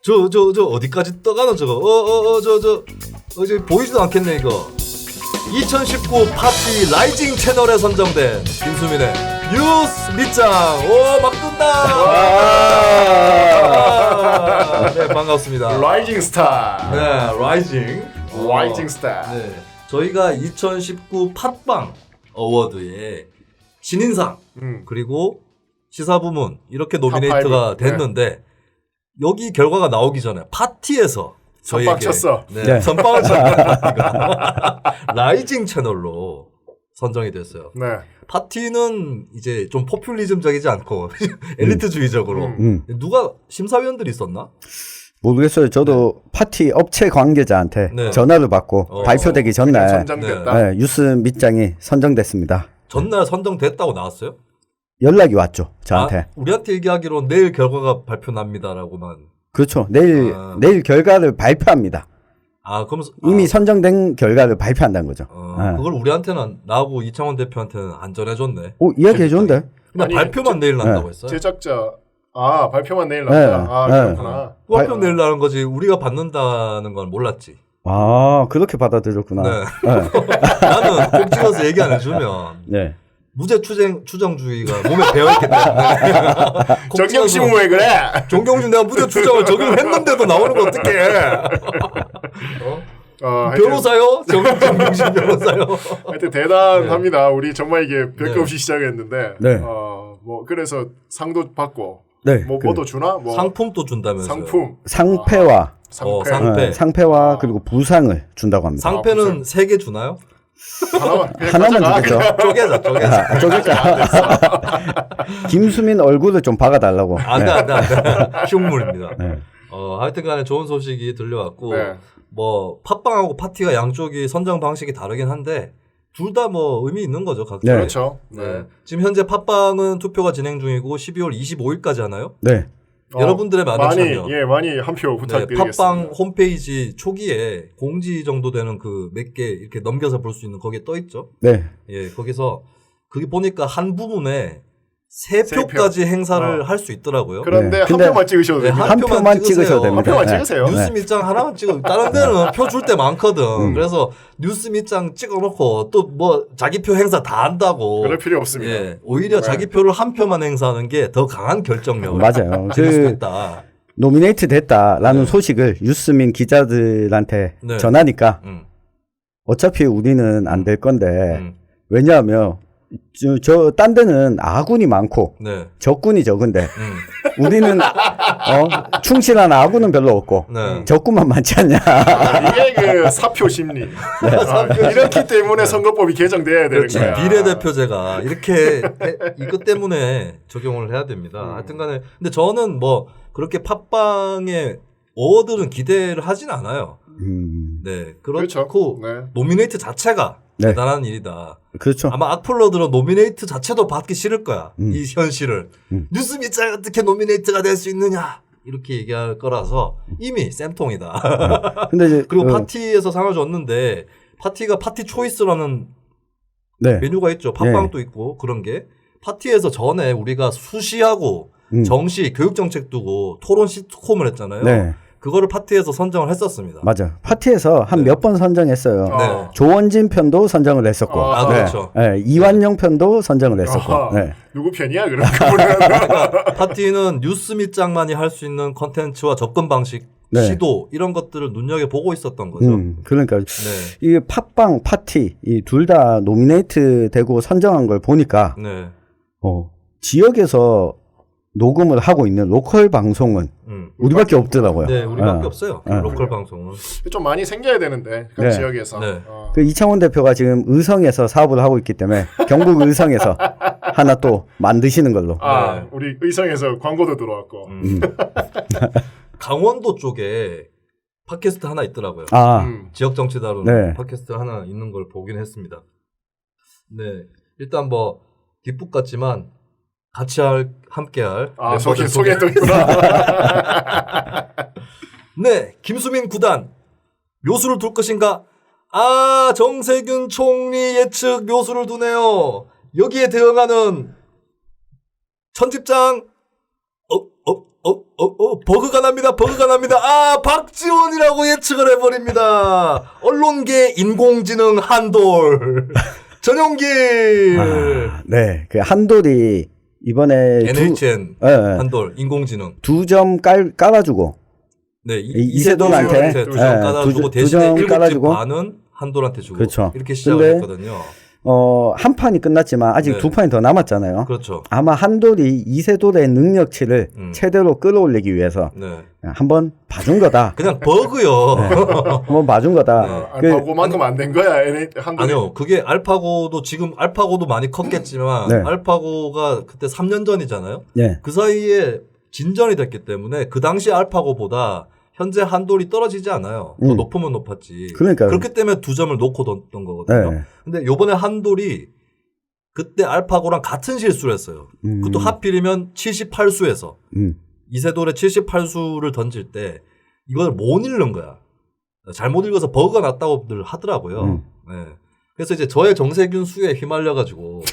저 어디까지 떠가노 저거? 저 보이지도 않겠네 이거. 2019 파티 라이징 채널에 선정된 김수민의 뉴스 밑장. 막 뜬다. 네, 반갑습니다. 라이징 스타. 네, 라이징 스타. 네, 저희가 2019 팟빵 어워드에 신인상 그리고 시사부문 이렇게 노미네이트가 됐는데 여기 결과가 나오기 전에 파티에서 선빵 쳤어. 네. 선빵을 쳤던 파티가 라이징 채널로 선정이 됐어요. 네. 파티는 이제 좀 포퓰리즘적이지 않고 엘리트주의적으로 누가 심사위원들이 있었나? 모르겠어요. 저도 파티 업체 관계자한테 전화를 받고 발표되기 전날 선정됐다. 뉴스 밑장이 선정됐습니다. 전날 선정됐다고 나왔어요? 연락이 왔죠. 저한테. 우리한테 얘기하기로 내일 결과가 발표납니다라고만. 그렇죠. 내일 결과를 발표합니다. 그럼 이미 선정된 결과를 발표한다는 거죠. 그걸 우리한테는 나하고 이창원 대표한테는 안 전해줬네. 이야기해줬는데. 그냥 발표만 내일 난다고 했어요. 제작자 발표만 내일 난다. 그렇구나. 발표 내일 나는 거지. 우리가 받는다는 건 몰랐지. 그렇게 받아들였구나. 네. 나는 꼭 찍어서 얘기 안 해주면 무죄 추정주의가 몸에 배어있기 때문에. 정경심 왜 그래? 정경심 내가 무죄 추정을 적용했는데도 나오는 거 어떡해. 변호사요? 정경심 변호사요? 하여튼 대단합니다. 우리 정말 이게 별거 없이 시작했는데 그래서 상도 받고 뭐도 주나? 상품도 준다면서요. 상품. 상패와 그리고 부상을 준다고 합니다. 상패는 3개 주나요? 하나만 주겠죠. 쪼개자. 김수민 얼굴을 좀 박아달라고. 안 돼. 흉물입니다. 하여튼 간에 좋은 소식이 들려왔고, 팟빵하고 파티가 양쪽이 선정 방식이 다르긴 한데, 둘 다 의미 있는 거죠, 각자. 그렇죠. 지금 현재 팟빵은 투표가 진행 중이고, 12월 25일까지 하나요? 네. 여러분들의 많은 참여. 많이 한 표 부탁드리겠습니다. 팟빵 홈페이지 초기에 공지 정도 되는 몇 개 이렇게 넘겨서 볼 수 있는 거기에 떠 있죠. 네. 거기서 그게 보니까 한 부분에 3표까지 행사를 할 수 있더라고요. 그런데 한 표만 찍으셔도 됩니다. 한 표만 찍으셔도 됩니다. 한 표만 찍으세요. 뉴스 밑장 하나만 찍어. 다른 데는 표 줄 때 많거든. 그래서 뉴스 밑장 찍어놓고 또 자기 표 행사 다 한다고. 그럴 필요 없습니다. 오히려 자기 표를 한 표만 행사하는 게 더 강한 결정력을 맞아요. 있다. 노미네이트 됐다라는 소식을 뉴스민 기자들한테 전하니까 어차피 우리는 안 될 건데 왜냐하면 딴 데는 아군이 많고 적군이 적은데 우리는 충실한 아군은 별로 없고 적군만 많지 않냐. 이게 그 사표 심리. 이렇기 때문에 선거법이 개정돼야 되는 거야. 비례대표제가 이렇게 이것 때문에 적용을 해야 됩니다. 하여튼간에 근데 저는 그렇게 팟빵의 어워드는 기대를 하진 않아요. 그렇고 노미네이트 자체가 대단한 일이다. 그렇죠. 아마 악플러들은 노미네이트 자체도 받기 싫을 거야. 이 현실을. 뉴스 밑장이 어떻게 노미네이트가 될 수 있느냐. 이렇게 얘기할 거라서 이미 쌤통이다. 근데 이제 그리고 파티에서 상을 줬는데 파티가 파티 초이스라는 메뉴가 있죠. 팟빵도 있고 그런 게. 파티에서 전에 우리가 수시하고 정시 교육 정책 두고 토론 시트콤을 했잖아요. 그거를 파티에서 선정을 했었습니다. 맞아. 파티에서 한 몇 번 선정했어요. 조원진 편도 선정을 했었고, 그렇죠. 이완영 편도 선정을 했었고. 누구 편이야 그럼? 파티는 뉴스 밑장만이 할 수 있는 컨텐츠와 접근 방식, 시도 이런 것들을 눈여겨 보고 있었던 거죠. 그러니까 이 팟빵, 파티 이 둘 다 노미네이트 되고 선정한 걸 보니까 지역에서 녹음을 하고 있는 로컬 방송은 우리밖에 없더라고요. 네, 우리밖에 없어요. 로컬 방송은. 좀 많이 생겨야 되는데 각 지역에서. 그 이창원 대표가 지금 의성에서 사업을 하고 있기 때문에 경북 의성에서 하나 또 만드시는 걸로. 우리 의성에서 광고도 들어왔고. 강원도 쪽에 팟캐스트 하나 있더라고요. 지역 정치 다루는 팟캐스트 하나 있는 걸 보긴 했습니다. 일단 뒷북 같지만 같이 함께할 소개했더니구나. 김수민 9단 묘수를 둘 것인가? 정세균 총리 예측 묘수를 두네요. 여기에 대응하는 천집장 버그가 납니다. 아, 박지원이라고 예측을 해버립니다. 언론계 인공지능 한돌. 전용길. 네. 그 한돌이 이번에 NHN 한돌 인공지능 2점 깔아주고. 네. 이세돌한테 2점 깔아주고 대신에 7집 깔아주고. 반은 한돌한테 주고. 그렇죠. 이렇게 시작을 했거든요. 한 판이 끝났지만 아직 2판이 더 남았잖아요. 그렇죠. 아마 한돌이 이세돌의 능력치를 최대로 끌어올리기 위해서 한번 봐준 거다. 그냥 버그요. 네. 한번 봐준 거다. 알파고만큼 안 된 거야. 한돌이. 아니요. 그게 알파고도 지금 알파고도 많이 컸겠지만 알파고가 그때 3년 전이잖아요. 그 사이에 진전이 됐기 때문에 그 당시 알파고보다 현재 한돌이 떨어지지 않아요. 더 높으면 높았지. 그러니까요. 그렇기 때문에 2점을 놓고 뒀던 거거든요. 근데 요번에 한돌이 그때 알파고랑 같은 실수를 했어요. 그것도 하필이면 78수에서 이세돌의 78수를 던질 때 이걸 못 읽는 거야. 잘못 읽어서 버그가 났다고들 하더라고요. 네. 그래서 이제 저의 정세균 수에 휘말려가지고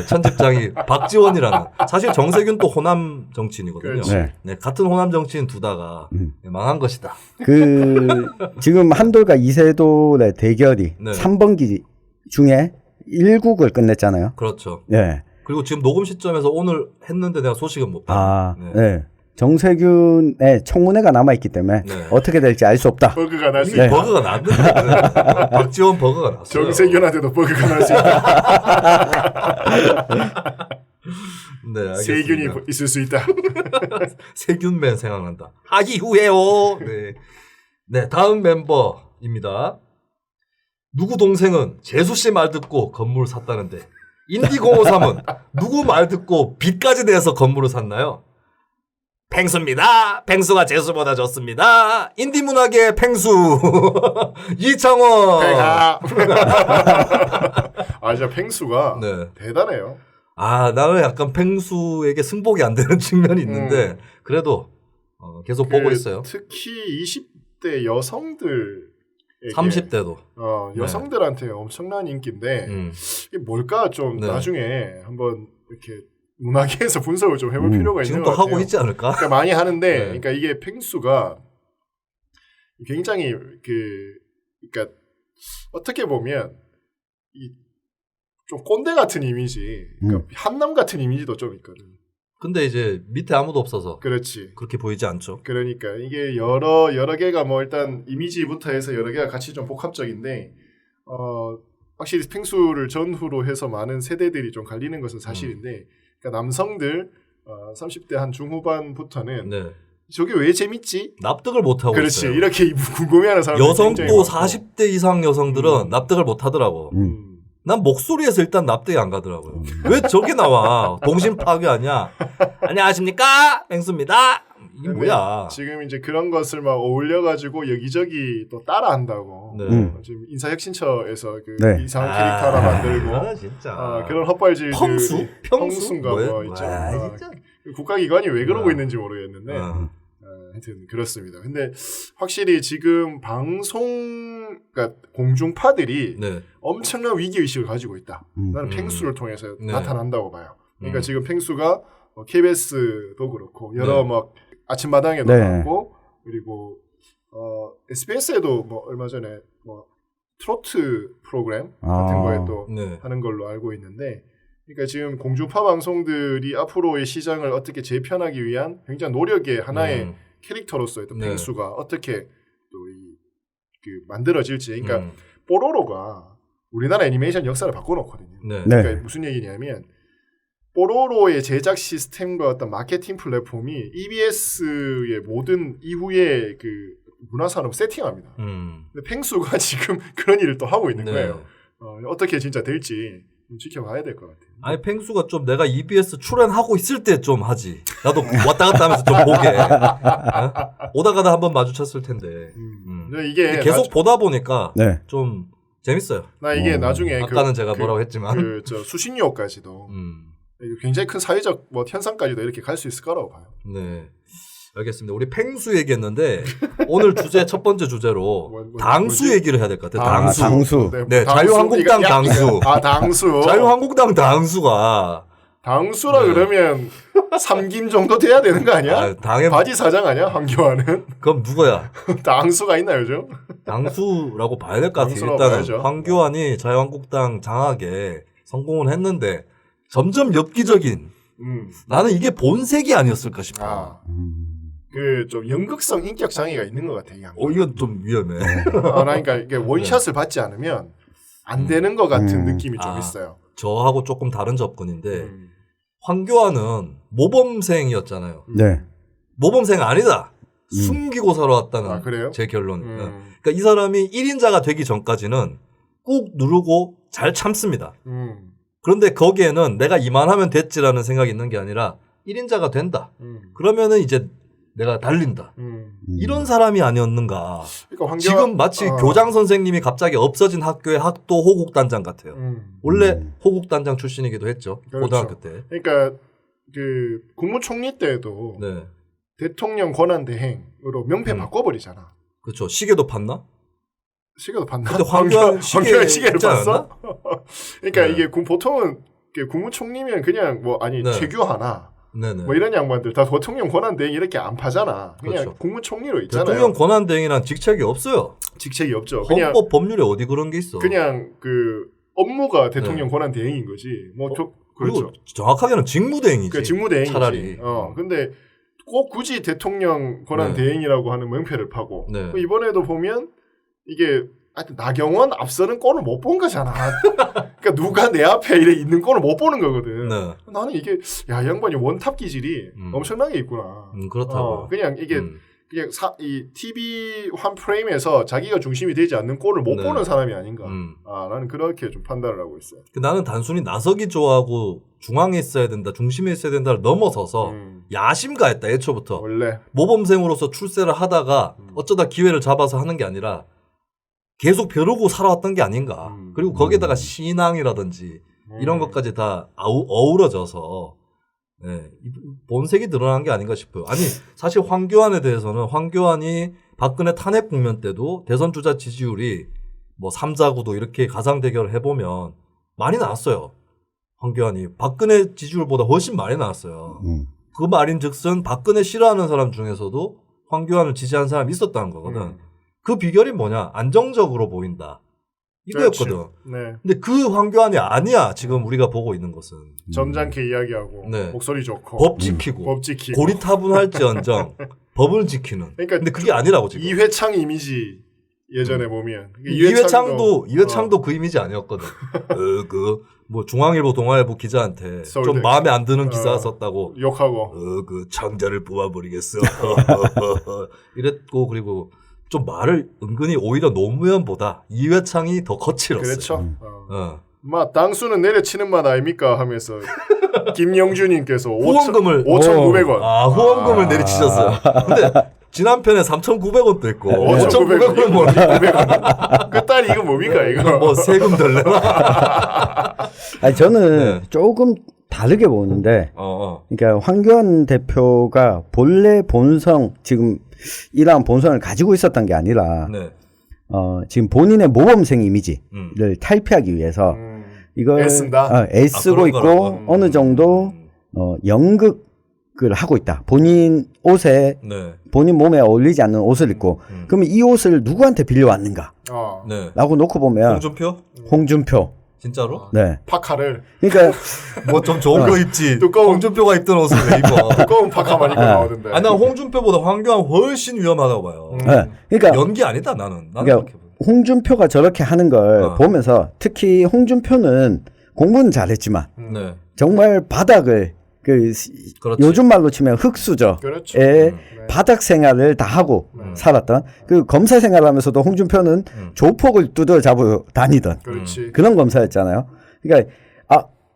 천집장이 박지원이라는 사실 정세균 또 호남 정치인이거든요. 네, 같은 호남 정치인 두다가 망한 것이다. 지금 한돌과 이세돌의 대결이 3번기 중에 1국을 끝냈잖아요. 그렇죠. 네. 그리고 지금 녹음 시점에서 오늘 했는데 내가 소식은 못 봤어요. 네. 정세균의 청문회가 남아있기 때문에 어떻게 될지 알 수 없다. 버그가 날 수 있다. 버그가 났는데 박지원 버그가 났어요. 정세균한테도 버그가 날 수 있다. 네, 알겠습니다. 세균이 있을 수 있다. 세균맨 생각난다. 이후에요. 네, 다음 멤버입니다. 누구 동생은 재수씨 말 듣고 건물을 샀다는데 인디053은 누구 말 듣고 빚까지 내서 건물을 샀나요? 펭수입니다. 펭수가 재수보다 좋습니다. 인디문학의 펭수 이창원. 진짜 펭수가 대단해요. 나는 약간 펭수에게 승복이 안 되는 측면이 있는데 그래도 계속 보고 있어요. 특히 20대 여성들 30대도 여성들한테 엄청난 인기인데 이게 뭘까 좀 나중에 한번 이렇게 문학계에서 분석을 좀 해볼 필요가 있는 것 같아요. 지금도 하고 있지 않을까? 그러니까 많이 하는데, 그러니까 이게 펭수가 굉장히 그러니까 어떻게 보면 좀 꼰대 같은 이미지, 그러니까 한남 같은 이미지도 좀 있거든. 근데 이제 밑에 아무도 없어서. 그렇지. 그렇게 보이지 않죠. 그러니까 이게 여러 개가 뭐 일단 이미지부터 해서 여러 개가 같이 좀 복합적인데, 확실히 펭수를 전후로 해서 많은 세대들이 좀 갈리는 것은 사실인데. 그러니까 남성들 30대 한 중후반부터는 저게 왜 재밌지? 납득을 못하고 그렇지. 있어요. 이렇게 궁금해하는 사람들 여성도 40대 이상 여성들은 납득을 못하더라고. 난 목소리에서 일단 납득이 안 가더라고요. 왜 저게 나와? 동심 파괴 아니야? 안녕하십니까? 펭수입니다. 이게 뭐야? 지금 이제 그런 것을 막 어울려가지고 여기저기 또 따라한다고. 지금 인사혁신처에서 이상한 캐릭터 하나 만들고. 진짜. 그런 헛발질. 평수인가 뭐 있죠. 국가기관이 왜 그러고 있는지 모르겠는데. 하여튼 그렇습니다. 근데 확실히 지금 그러니까 공중파들이 엄청난 위기의식을 가지고 있다. 나는 펭수를 통해서 나타난다고 봐요. 그러니까 지금 펭수가 KBS도 그렇고 여러 막 아침마당에도 나왔고 그리고 SBS에도 뭐 얼마 전에 뭐 트로트 프로그램 같은 거에 또 하는 걸로 알고 있는데 그러니까 지금 공중파 방송들이 앞으로의 시장을 어떻게 재편하기 위한 굉장히 노력의 하나의 캐릭터로서의 또 펭수가 어떻게 또 만들어질지 그러니까 뽀로로가 우리나라 애니메이션 역사를 바꿔놓거든요. 그러니까 무슨 얘기냐면 뽀로로의 제작 시스템과 어떤 마케팅 플랫폼이 EBS의 모든 이후의 그 문화산업 세팅합니다. 근데 펭수가 지금 그런 일을 또 하고 있는 거예요. 어떻게 진짜 될지 좀 지켜봐야 될 것 같아요. 아니 펭수가 좀 내가 EBS 출연하고 있을 때 좀 하지. 나도 왔다 갔다 하면서 좀 보게. 오다 가다 한번 마주쳤을 텐데. 이게 계속 보다 보니까 좀 재밌어요. 나 이게 나중에 아까는 제가 뭐라고 했지만 수신료까지도 굉장히 큰 사회적 뭐 현상까지도 이렇게 갈 수 있을 거라고 봐요. 네. 알겠습니다. 우리 펭수 얘기했는데 오늘 주제 첫 번째 주제로 당수 얘기를 해야 될 것 같아요. 당수. 네, 자유한국당 당수. 당수. 자유한국당 당수가 당수라 그러면 삼김 정도 돼야 되는 거 아니야? 바지 사장 아니야? 황교안은? 그럼 누구야? 당수가 있나 요즘? 당수라고 봐야 될 것 같아요. 일단은 봐야죠. 황교안이 자유한국당 장악에 성공을 했는데 점점 엽기적인 나는 이게 본색이 아니었을까 싶어. 그 좀 연극성 인격 장애가 있는 것 같아. 이건 좀 위험해. 그러니까 이게 원샷을 받지 않으면 안 되는 것 같은 느낌이 좀 있어요. 저하고 조금 다른 접근인데 황교안은 모범생이었잖아요. 네. 모범생 아니다. 숨기고 살아왔다는 제 결론. 그러니까 이 사람이 1인자가 되기 전까지는 꾹 누르고 잘 참습니다. 그런데 거기에는 내가 이만하면 됐지라는 생각이 있는 게 아니라 1인자가 된다. 그러면은 이제 내가 달린다. 이런 사람이 아니었는가. 그러니까 지금 마치 교장 선생님이 갑자기 없어진 학교의 학도 호국단장 같아요. 원래 호국단장 출신이기도 했죠. 그렇죠. 고등학교 때. 그러니까 그 국무총리 때도 대통령 권한대행으로 명패 바꿔버리잖아. 그렇죠. 시계도 팠나? 시계도 팠나? 근데 황교안 시계를 팠어? 그러니까 이게 보통은 국무총리면 그냥 뭐 최규하나 뭐 이런 양반들 다 대통령 권한대행 이렇게 안 파잖아. 그냥 그렇죠. 국무총리로 있잖아요. 대통령 권한대행이란 직책이 없어요. 직책이 없죠. 헌법 법률에 어디 그런 게 있어. 그냥 그 업무가 대통령 권한대행인 거지. 뭐 그렇죠. 정확하게는 직무대행이지. 그러니까 직무대행이지. 차라리. 근데 꼭 굳이 대통령 권한대행이라고 하는 명패를 파고 이번에도 보면 이게 하여튼 나경원 앞서는 꼴을 못 본 거잖아. 그러니까 누가 내 앞에 이래 있는 꼴을 못 보는 거거든. 나는 이게 이 양반이 원탑 기질이 엄청나게 있구나. 그렇다고. 그냥 이게 그냥 이 TV 한 프레임에서 자기가 중심이 되지 않는 꼴을 못 보는 사람이 아닌가. 나는 그렇게 좀 판단을 하고 있어요. 나는 단순히 나서기 좋아하고 중앙에 있어야 된다, 중심에 있어야 된다를 넘어서서 야심가했다 애초부터. 원래 모범생으로서 출세를 하다가 어쩌다 기회를 잡아서 하는 게 아니라 계속 벼르고 살아왔던 게 아닌가. 그리고 거기에다가 신앙이라든지 이런 것까지 다 어우러져서 본색이 드러난 게 아닌가 싶어요. 아니 사실 황교안에 대해서는 황교안이 박근혜 탄핵 국면 때도 대선 주자 지지율이 뭐 3자구도 이렇게 가상 대결을 해보면 많이 나왔어요. 황교안이 박근혜 지지율보다 훨씬 많이 나왔어요. 그 말인즉슨 박근혜 싫어하는 사람 중에서도 황교안을 지지한 사람이 있었다는 거거든. 그 비결이 뭐냐? 안정적으로 보인다. 이거였거든. 근데 그 황교안이 아니야. 지금 우리가 보고 있는 것은. 점잖게 이야기하고 목소리 좋고 법 지키고 고리타분할지언정 법을 지키는. 그러니까 근데 그게 아니라고 지금. 이회창 이미지 예전에 보면 이회창도 그 이미지 아니었거든. 뭐 중앙일보 동아일보 기자한테 좀 마음에 안 드는 기사 썼다고 욕하고 그 창자를 뽑아버리겠어. 이랬고 그리고 좀 말을 은근히 오히려 노무현보다 이회창이 더 거칠었어요. 그렇죠. 당수는 내려치는 맛 아닙니까 하면서 김영주님께서 후원금을 5,900원. 후원금을 내리치셨어요. 근데 지난 편에 3,900원도 있고 5,900원은 뭡니까? 그 딸 이거 뭡니까 이거? 뭐 세금 덜 내나? 아니 저는 조금 다르게 보는데, 그러니까 황교안 대표가 본래 본성 지금 이러한 본성을 가지고 있었던 게 아니라 지금 본인의 모범생 이미지를 탈피하기 위해서 이걸 애쓰고 있고 어느 정도 연극을 하고 있다. 본인 옷에 본인 몸에 어울리지 않는 옷을 입고 그러면 이 옷을 누구한테 빌려왔는가? 라고 놓고 보면 홍준표. 진짜로? 네. 파카를. 그러니까 뭐 좀 좋은 거 입지. 홍준표가 입던 옷을 왜 입어? 두꺼운 파카만 입고 나오던데. 난 홍준표보다 황교안 훨씬 위험하다고 봐요. 그러니까 연기 아니다 나는. 그러니까 홍준표가 저렇게 하는 걸 보면서 특히 홍준표는 공부는 잘했지만 정말 바닥을 요즘 말로 치면 흑수저. 그렇죠. 바닥 생활을 다 하고 살았던 그 검사 생활하면서도 홍준표는 조폭을 두드려 잡으러 다니던 그런 검사였잖아요. 그러니까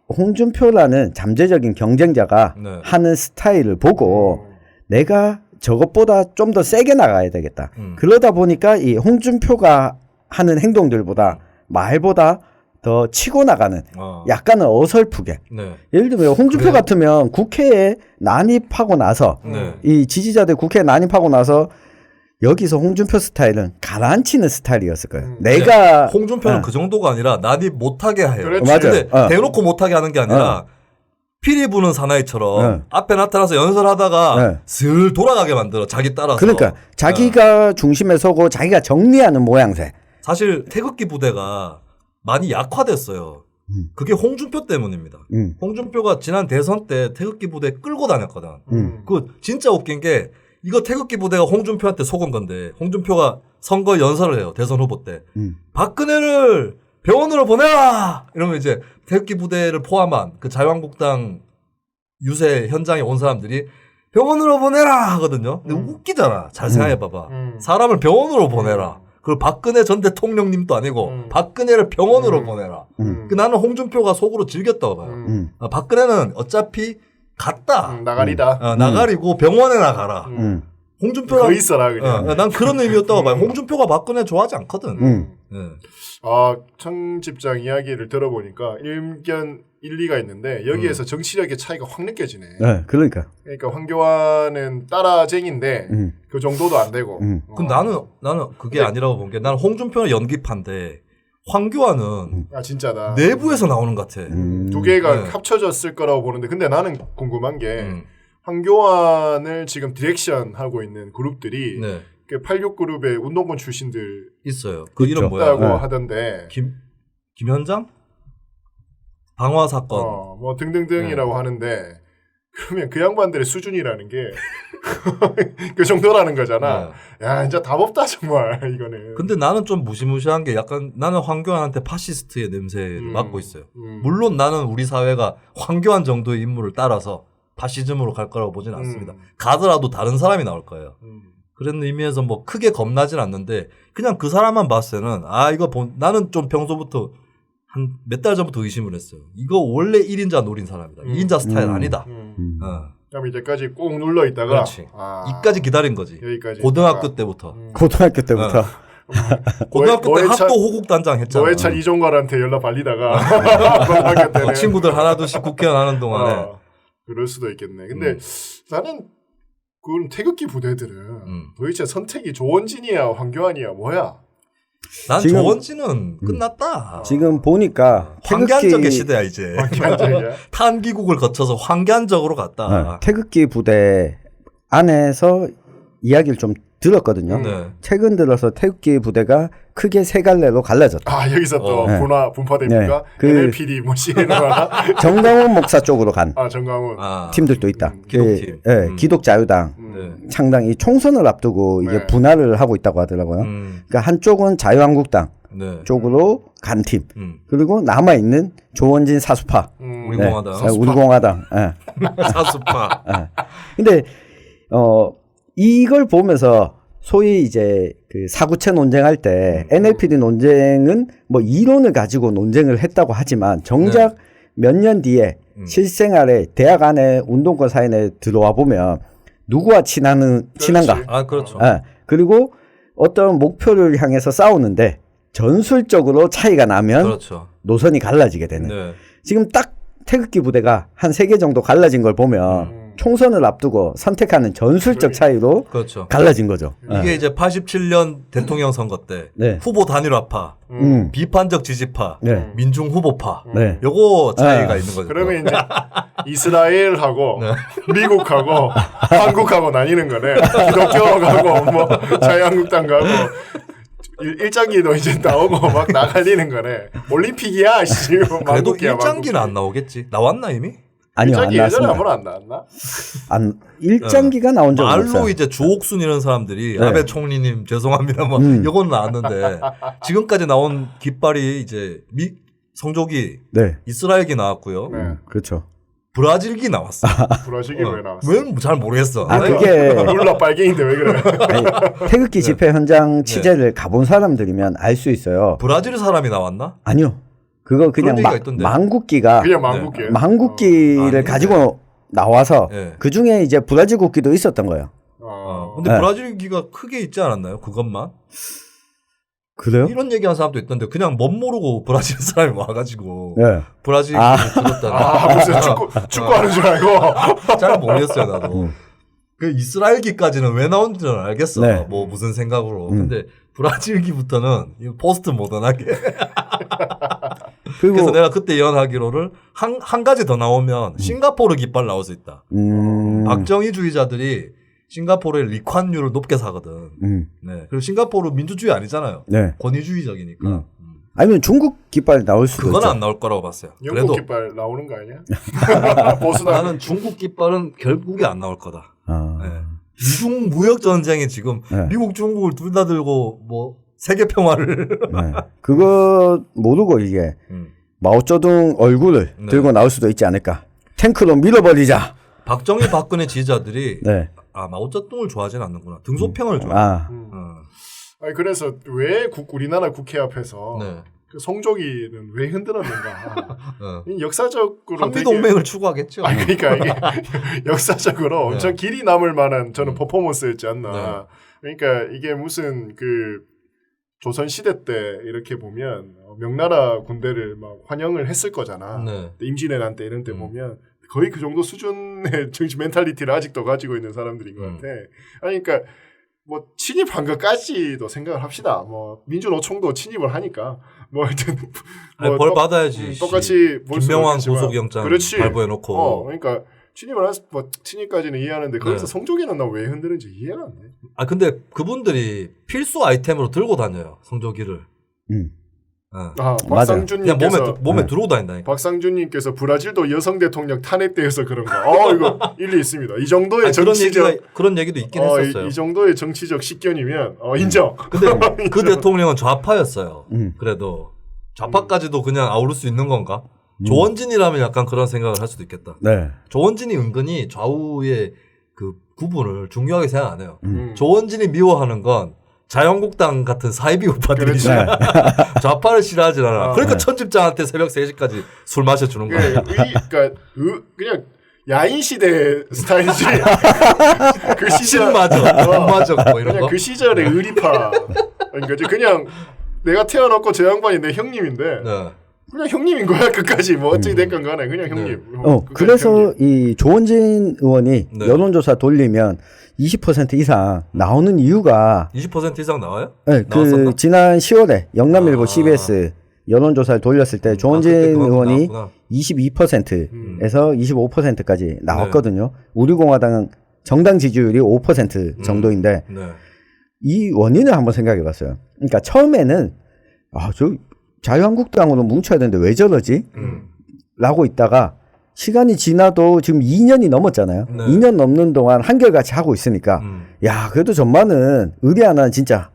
홍준표라는 잠재적인 경쟁자가 하는 스타일을 보고 내가 저것보다 좀 더 세게 나가야 되겠다. 그러다 보니까 이 홍준표가 하는 행동들보다 말보다 더 치고 나가는 약간은 어설프게. 예를 들면 홍준표 같으면 국회에 난입하고 나서 이 지지자들 국회에 난입하고 나서 여기서 홍준표 스타일은 가라앉히는 스타일이었을 거예요. 내가 홍준표는 그 정도가 아니라 난입 못하게 해요. 그렇지. 근데 대놓고 못하게 하는 게 아니라 피리 부는 사나이처럼 앞에 나타나서 연설하다가 슬 돌아가게 만들어 자기 따라서. 그러니까 자기가 중심에 서고 자기가 정리하는 모양새. 사실 태극기 부대가 많이 약화됐어요. 그게 홍준표 때문입니다. 홍준표가 지난 대선 때 태극기 부대 끌고 다녔거든. 그 진짜 웃긴 게 이거 태극기 부대가 홍준표한테 속은 건데 홍준표가 선거 연설을 해요. 대선 후보 때. 박근혜를 병원으로 보내라! 이러면 이제 태극기 부대를 포함한 그 자유한국당 유세 현장에 온 사람들이 병원으로 보내라! 하거든요. 근데 웃기잖아. 잘 생각해봐봐. 사람을 병원으로 보내라. 그리고 박근혜 전 대통령님도 아니고 박근혜를 병원으로 보내라. 그 나는 홍준표가 속으로 즐겼다고 봐요. 박근혜는 어차피 갔다. 나가리다. 나가리고 병원에나 가라. 홍준표가 거 있어라 그냥. 난 그런 의미였다고 봐요. 홍준표가 박근혜 좋아하지 않거든. 청집장 이야기를 들어보니까 일견 일리가 있는데 여기에서 정치력의 차이가 확 느껴지네. 네, 그러니까 황교안은 따라쟁인데 그 정도도 안 되고. 그럼 나는 그게 아니라고 본 게 나는 홍준표는 연기파인데 황교안은 진짜다. 내부에서 나오는 것 같아. 두 개가 합쳐졌을 거라고 보는데 근데 나는 궁금한 게 황교안을 지금 디렉션 하고 있는 그룹들이 86그룹의 운동권 출신들 있어요. 그 이름 뭐야? 있다고 하던데. 김현장? 방화 사건. 뭐 등등등이라고 하는데 그러면 그 양반들의 수준이라는 게 그 정도라는 거잖아. 야, 진짜 답 없다 정말 이거는. 근데 나는 좀 무시무시한 게 약간 나는 황교안한테 파시스트의 냄새를 맡고 있어요. 물론 나는 우리 사회가 황교안 정도의 인물을 따라서 파시즘으로 갈 거라고 보진 않습니다. 가더라도 다른 사람이 나올 거예요. 그런 의미에서 뭐 크게 겁나진 않는데 그냥 그 사람만 봤을 때는 나는 좀 평소부터 한 몇 달 전부터 의심을 했어요. 이거 원래 1인자 노린 사람이다. 2인자 스타일 아니다. 그럼 이제까지 꼭 눌러 있다가 그렇지. 이까지 기다린 거지. 여기까지 고등학교 때부터. 고등학교 때부터. 고등학교 때 학도 호국 단장 했잖아. 노회찬 이종걸한테 연락 발리다가 고등학교 때는 친구들 하나둘씩 국회의원 하는 동안에. 그럴 수도 있겠네. 근데 나는 그런 태극기 부대들은 도대체 선택이 조원진이야 황교안이야 뭐야? 난 조원진은 끝났다. 지금 보니까 황교안적의 시대야 이제. 황교안적이야? 탄기국을 거쳐서 황교안적으로 갔다. 태극기 부대 안에서 이야기를 좀 들었거든요. 최근 들어서 태극기 부대가 크게 세 갈래로 갈라졌다. 여기서 또 분파됩니까? NLPD 뭐 CNO나 정강훈 목사 쪽으로 간 정강훈 팀들도 있다. 기독팀. 기독자유당 창당이 총선을 앞두고 이게 분할을 하고 있다고 하더라고요. 그러니까 한쪽은 자유한국당 쪽으로 간 팀. 그리고 남아 있는 조원진 사수파. 우리공화당. 사수파. 근데 이걸 보면서 소위 이제 그 사구체 논쟁할 때 NLPD 논쟁은 뭐 이론을 가지고 논쟁을 했다고 하지만 정작 몇 년 뒤에 실생활에 대학 안에 운동권 사인에 들어와 보면 누구와 친한가? 그렇죠. 그리고 어떤 목표를 향해서 싸우는데 전술적으로 차이가 나면 노선이 갈라지게 되는. 지금 딱 태극기 부대가 한 3개 정도 갈라진 걸 보면 총선을 앞두고 선택하는 전술적 차이로 갈라진 거죠. 이게 이제 87년 대통령 선거 때 후보 단일화파, 비판적 지지파, 민중 후보파 요거 차이가 있는 거죠. 그러면 이제 이스라엘하고 미국하고 한국하고 나뉘는 거네. 기독교하고 뭐 자유한국당 가고 일장기도 이제 나오고 막 나갈리는 거네. 올림픽이야. 그래도 일장기는 안 나오겠지. 나왔나 이미? 아니요, 안 나왔습니다. 안 나왔나? 일장기가 나온 적은 없어요. 말로 이제 주옥순 이런 사람들이 아베 총리님 죄송합니다. 뭐 이건 나왔는데 지금까지 나온 깃발이 이제 성조기 이스라엘기 나왔고요. 그렇죠. 브라질기 나왔어. 브라질기 왜 나왔어? 왜 잘 모르겠어. 그게 룰라 빨갱인데 왜 그래? 태극기 집회 현장 취재를 가본 사람들이면 알 수 있어요. 브라질 사람이 나왔나? 아니요. 그거 그냥 망국기가 망국기를 가지고 나와서 그 중에 이제 브라질 국기도 있었던 거예요. 근데 브라질기가 크게 있지 않았나요? 그것만? 그래요? 이런 얘기하는 사람도 있던데 그냥 멋 모르고 브라질 사람이 와가지고 브라질기 들었다는. 무슨 축구하는 줄 알고. 잘 모르겠어요 나도. 그 이스라엘기까지는 왜 나온지는 알겠어. 뭐 무슨 생각으로. 근데 브라질기부터는 포스트 모던하게. 그래서 내가 그때 예언하기로를 한 가지 더 나오면 싱가포르 깃발 나올 수 있다. 박정희주의자들이 싱가포르의 리콴유를 높게 사거든. 네. 그리고 싱가포르 민주주의 아니잖아요. 네. 권위주의적이니까. 아니면 중국 깃발 나올 수도 그건 있죠. 안 나올 거라고 봤어요. 영국 깃발 나오는 거 아니야? 나는 중국 깃발은 결국에 안 나올 거다. 네. 미중 무역 전쟁에 지금 미국, 중국을 둘 다 들고 뭐 세계 평화를. 그거 모르고 이게 마오쩌둥 얼굴을 들고 나올 수도 있지 않을까. 탱크로 밀어버리자. 박정희, 박근혜 지지자들이 마오쩌둥을 좋아하진 않는구나. 등소평을 좋아해. 아니 그래서 왜 우리나라 국회 앞에서 그 성조기는 왜 흔들었는가? 역사적으로 한미동맹을 추구하겠죠. 아니 그러니까 이게 역사적으로 엄청 길이 남을 만한 저는 퍼포먼스였지 않나. 그러니까 이게 무슨 그 조선 시대 때 이렇게 보면 명나라 군대를 막 환영을 했을 거잖아. 임진왜란 때 이런 때 보면 거의 그 정도 수준의 정치 멘탈리티를 아직도 가지고 있는 사람들인 것 같아. 아니 그러니까. 뭐 침입한 것까지도 생각을 합시다. 뭐 민주노총도 침입을 하니까 뭐 하여튼 뭐 벌 받아야지. 똑같이 김명환 구속영장 발부해 놓고. 그러니까 침입까지는 이해하는데 거기서 성조기는 나 왜 흔드는지 이해가 안 돼. 근데 그분들이 필수 아이템으로 들고 다녀요. 성조기를. 박상준님께서 몸에 들어오고 다닌다니까. 박상준님께서 브라질도 여성 대통령 탄핵돼서 그런가. 이거 일리 있습니다. 이 정도의 정치적 그런 얘기도 있긴 했었어요. 이 정도의 정치적 식견이면 인정. 근데 그 대통령은 좌파였어요. 그래도 좌파까지도 그냥 아우를 수 있는 건가? 조원진이라면 약간 그런 생각을 할 수도 있겠다. 조원진이 은근히 좌우의 그 구분을 중요하게 생각 안 해요. 조원진이 미워하는 건 자유한국당 같은 사이비 우파들이지. 좌파를 싫어하지 않아. 그러니까 천집장한테 새벽 3시까지 술 마셔주는 거야. 그러니까 그냥 야인 시대 스타일이지. 그 시절 맞아. 뭐 이런 그냥 거. 그 시절의 의리파. 그러니까 그냥 내가 태어났고 제 양반이 내 형님인데 그냥 형님인 거야 끝까지. 뭐 어찌 됐건 간에 그냥 형님. 그래서 형님. 이 조원진 의원이 여론조사 돌리면 20% 이상 나오는 이유가 20% 이상 나와요? 네, 그 지난 10월에 영남일보 CBS 여론조사를 돌렸을 때 조원진 의원이 22%에서 25%까지 나왔거든요. 우리공화당 정당 지지율이 5% 정도인데 이 원인을 한번 생각해봤어요. 그러니까 처음에는 저 자유한국당으로 뭉쳐야 되는데 왜 저러지? 라고 있다가 시간이 지나도 지금 2년이 넘었잖아요. 2년 넘는 동안 한결같이 하고 있으니까 야 그래도 전반은 의리 하나는 진짜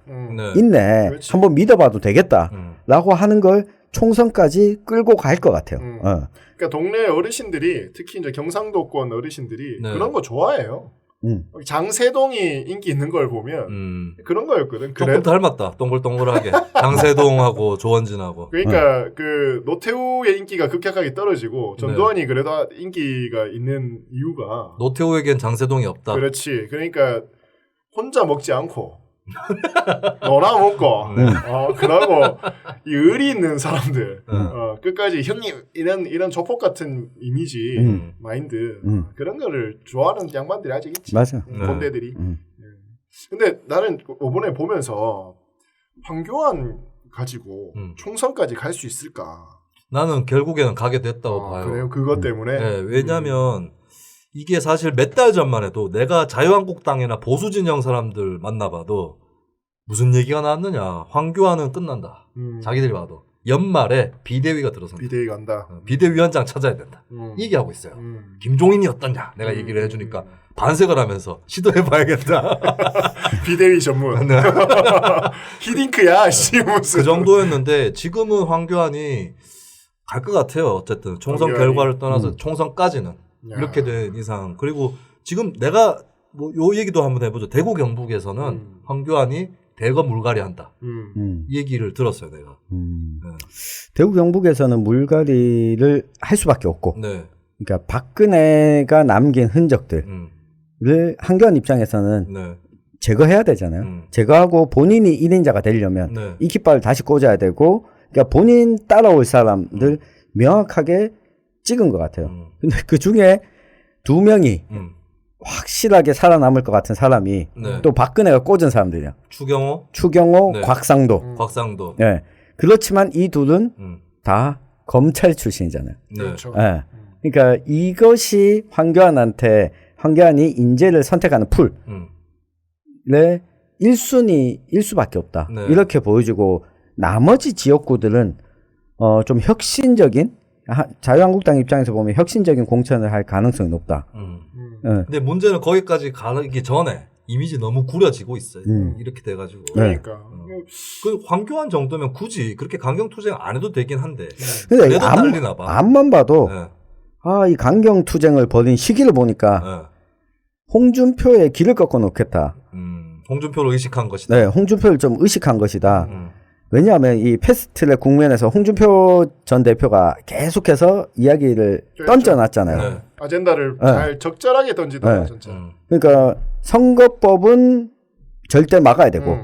있네. 그렇지. 한번 믿어봐도 되겠다. 라고 하는 걸 총선까지 끌고 갈 것 같아요. 그러니까 동네 어르신들이 특히 이제 경상도권 어르신들이 그런 거 좋아해요. 장세동이 인기 있는 걸 보면 그런 거였거든. 조금 닮았다. 동글동글하게. 장세동하고 조원진하고. 그러니까 그 노태우의 인기가 급격하게 떨어지고 전두환이 그래도 인기가 있는 이유가 노태우에겐 장세동이 없다. 그렇지. 그러니까 혼자 먹지 않고 너나 먹고 그러고 이 의리 있는 사람들 끝까지 형님 이런 조폭 같은 이미지 마인드 그런 거를 좋아하는 양반들이 아직 있지. 맞아. 꼰대들이. 근데 나는 이번에 보면서 황교안 가지고 총선까지 갈 수 있을까? 나는 결국에는 가게 됐다고 봐요. 그래요? 그것 때문에? 네, 왜냐면 이게 사실 몇 달 전만 해도 내가 자유한국당이나 보수진영 사람들 만나봐도 무슨 얘기가 나왔느냐. 황교안은 끝난다. 자기들이 봐도. 연말에 비대위가 들어선다. 비대위 간다. 비대위원장 찾아야 된다. 얘기하고 있어요. 김종인이 어떠냐. 내가 얘기를 해주니까 반색을 하면서 시도해봐야겠다. 비대위 전문. 히딩크야. 그 정도였는데 지금은 황교안이 갈 것 같아요. 어쨌든 총선 결과를 떠나서 총선까지는. 이렇게 된 이상. 그리고 지금 내가 뭐 요 얘기도 한번 해보죠. 대구 경북에서는 황교안이 대거 물갈이 한다. 이 얘기를 들었어요, 내가. 대구 경북에서는 물갈이를 할 수밖에 없고. 그러니까 박근혜가 남긴 흔적들을 황교안 입장에서는 제거해야 되잖아요. 제거하고 본인이 1인자가 되려면 이 깃발을 다시 꽂아야 되고, 그러니까 본인 따라올 사람들 명확하게 찍은 것 같아요. 근데 그 중에 2명이 확실하게 살아남을 것 같은 사람이 또 박근혜가 꽂은 사람들이야. 추경호, 곽상도. 곽상도. 네. 그렇지만 이 둘은 다 검찰 출신이잖아요. 그렇죠. 네. 그러니까 이것이 황교안이 인재를 선택하는 풀의 1순위일 수밖에 없다. 네. 이렇게 보여주고 나머지 지역구들은 좀 혁신적인 자유한국당 입장에서 보면 혁신적인 공천을 할 가능성이 높다. 근데 문제는 거기까지 가기 전에 이미지 너무 구려지고 있어요. 이렇게 돼가지고. 그러니까. 그 황교안 정도면 굳이 그렇게 강경투쟁 안 해도 되긴 한데. 근데 그래도 딸리나 봐. 앞만 봐도 네. 이 강경투쟁을 벌인 시기를 보니까 홍준표의 길을 꺾어 놓겠다. 홍준표를 의식한 것이다. 네, 홍준표를 좀 의식한 것이다. 왜냐하면 이 패스트트랙 국면에서 홍준표 전 대표가 계속해서 이야기를 던져놨잖아요. 네. 아젠다를 잘 적절하게 던지더라 진짜. 그러니까 선거법은 절대 막아야 되고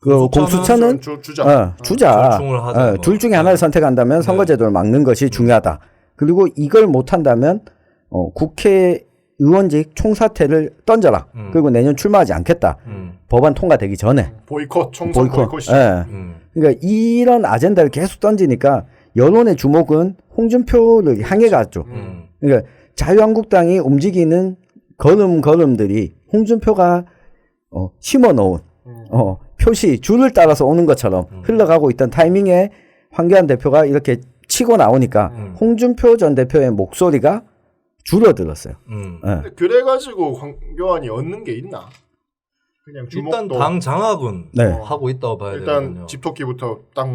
그 공수처는 주자. 둘 중에 하나를 선택한다면 선거제도를 막는 것이 중요하다. 그리고 이걸 못한다면 국회의원직 총사퇴를 던져라. 그리고 내년 출마하지 않겠다. 법안 통과되기 전에. 보이콧, 총선 보이콧이. 그러니까 이런 아젠다를 계속 던지니까 여론의 주목은 홍준표를 향해 갔죠. 그러니까 자유한국당이 움직이는 걸음들이 홍준표가 심어놓은 표시 줄을 따라서 오는 것처럼 흘러가고 있던 타이밍에 황교안 대표가 이렇게 치고 나오니까 홍준표 전 대표의 목소리가 줄어들었어요. 근데 그래가지고 황교안이 얻는 게 있나? 그냥 주목도 일단 당 장악은 하고 있다고 봐야 되거든요. 일단 집토끼부터 딱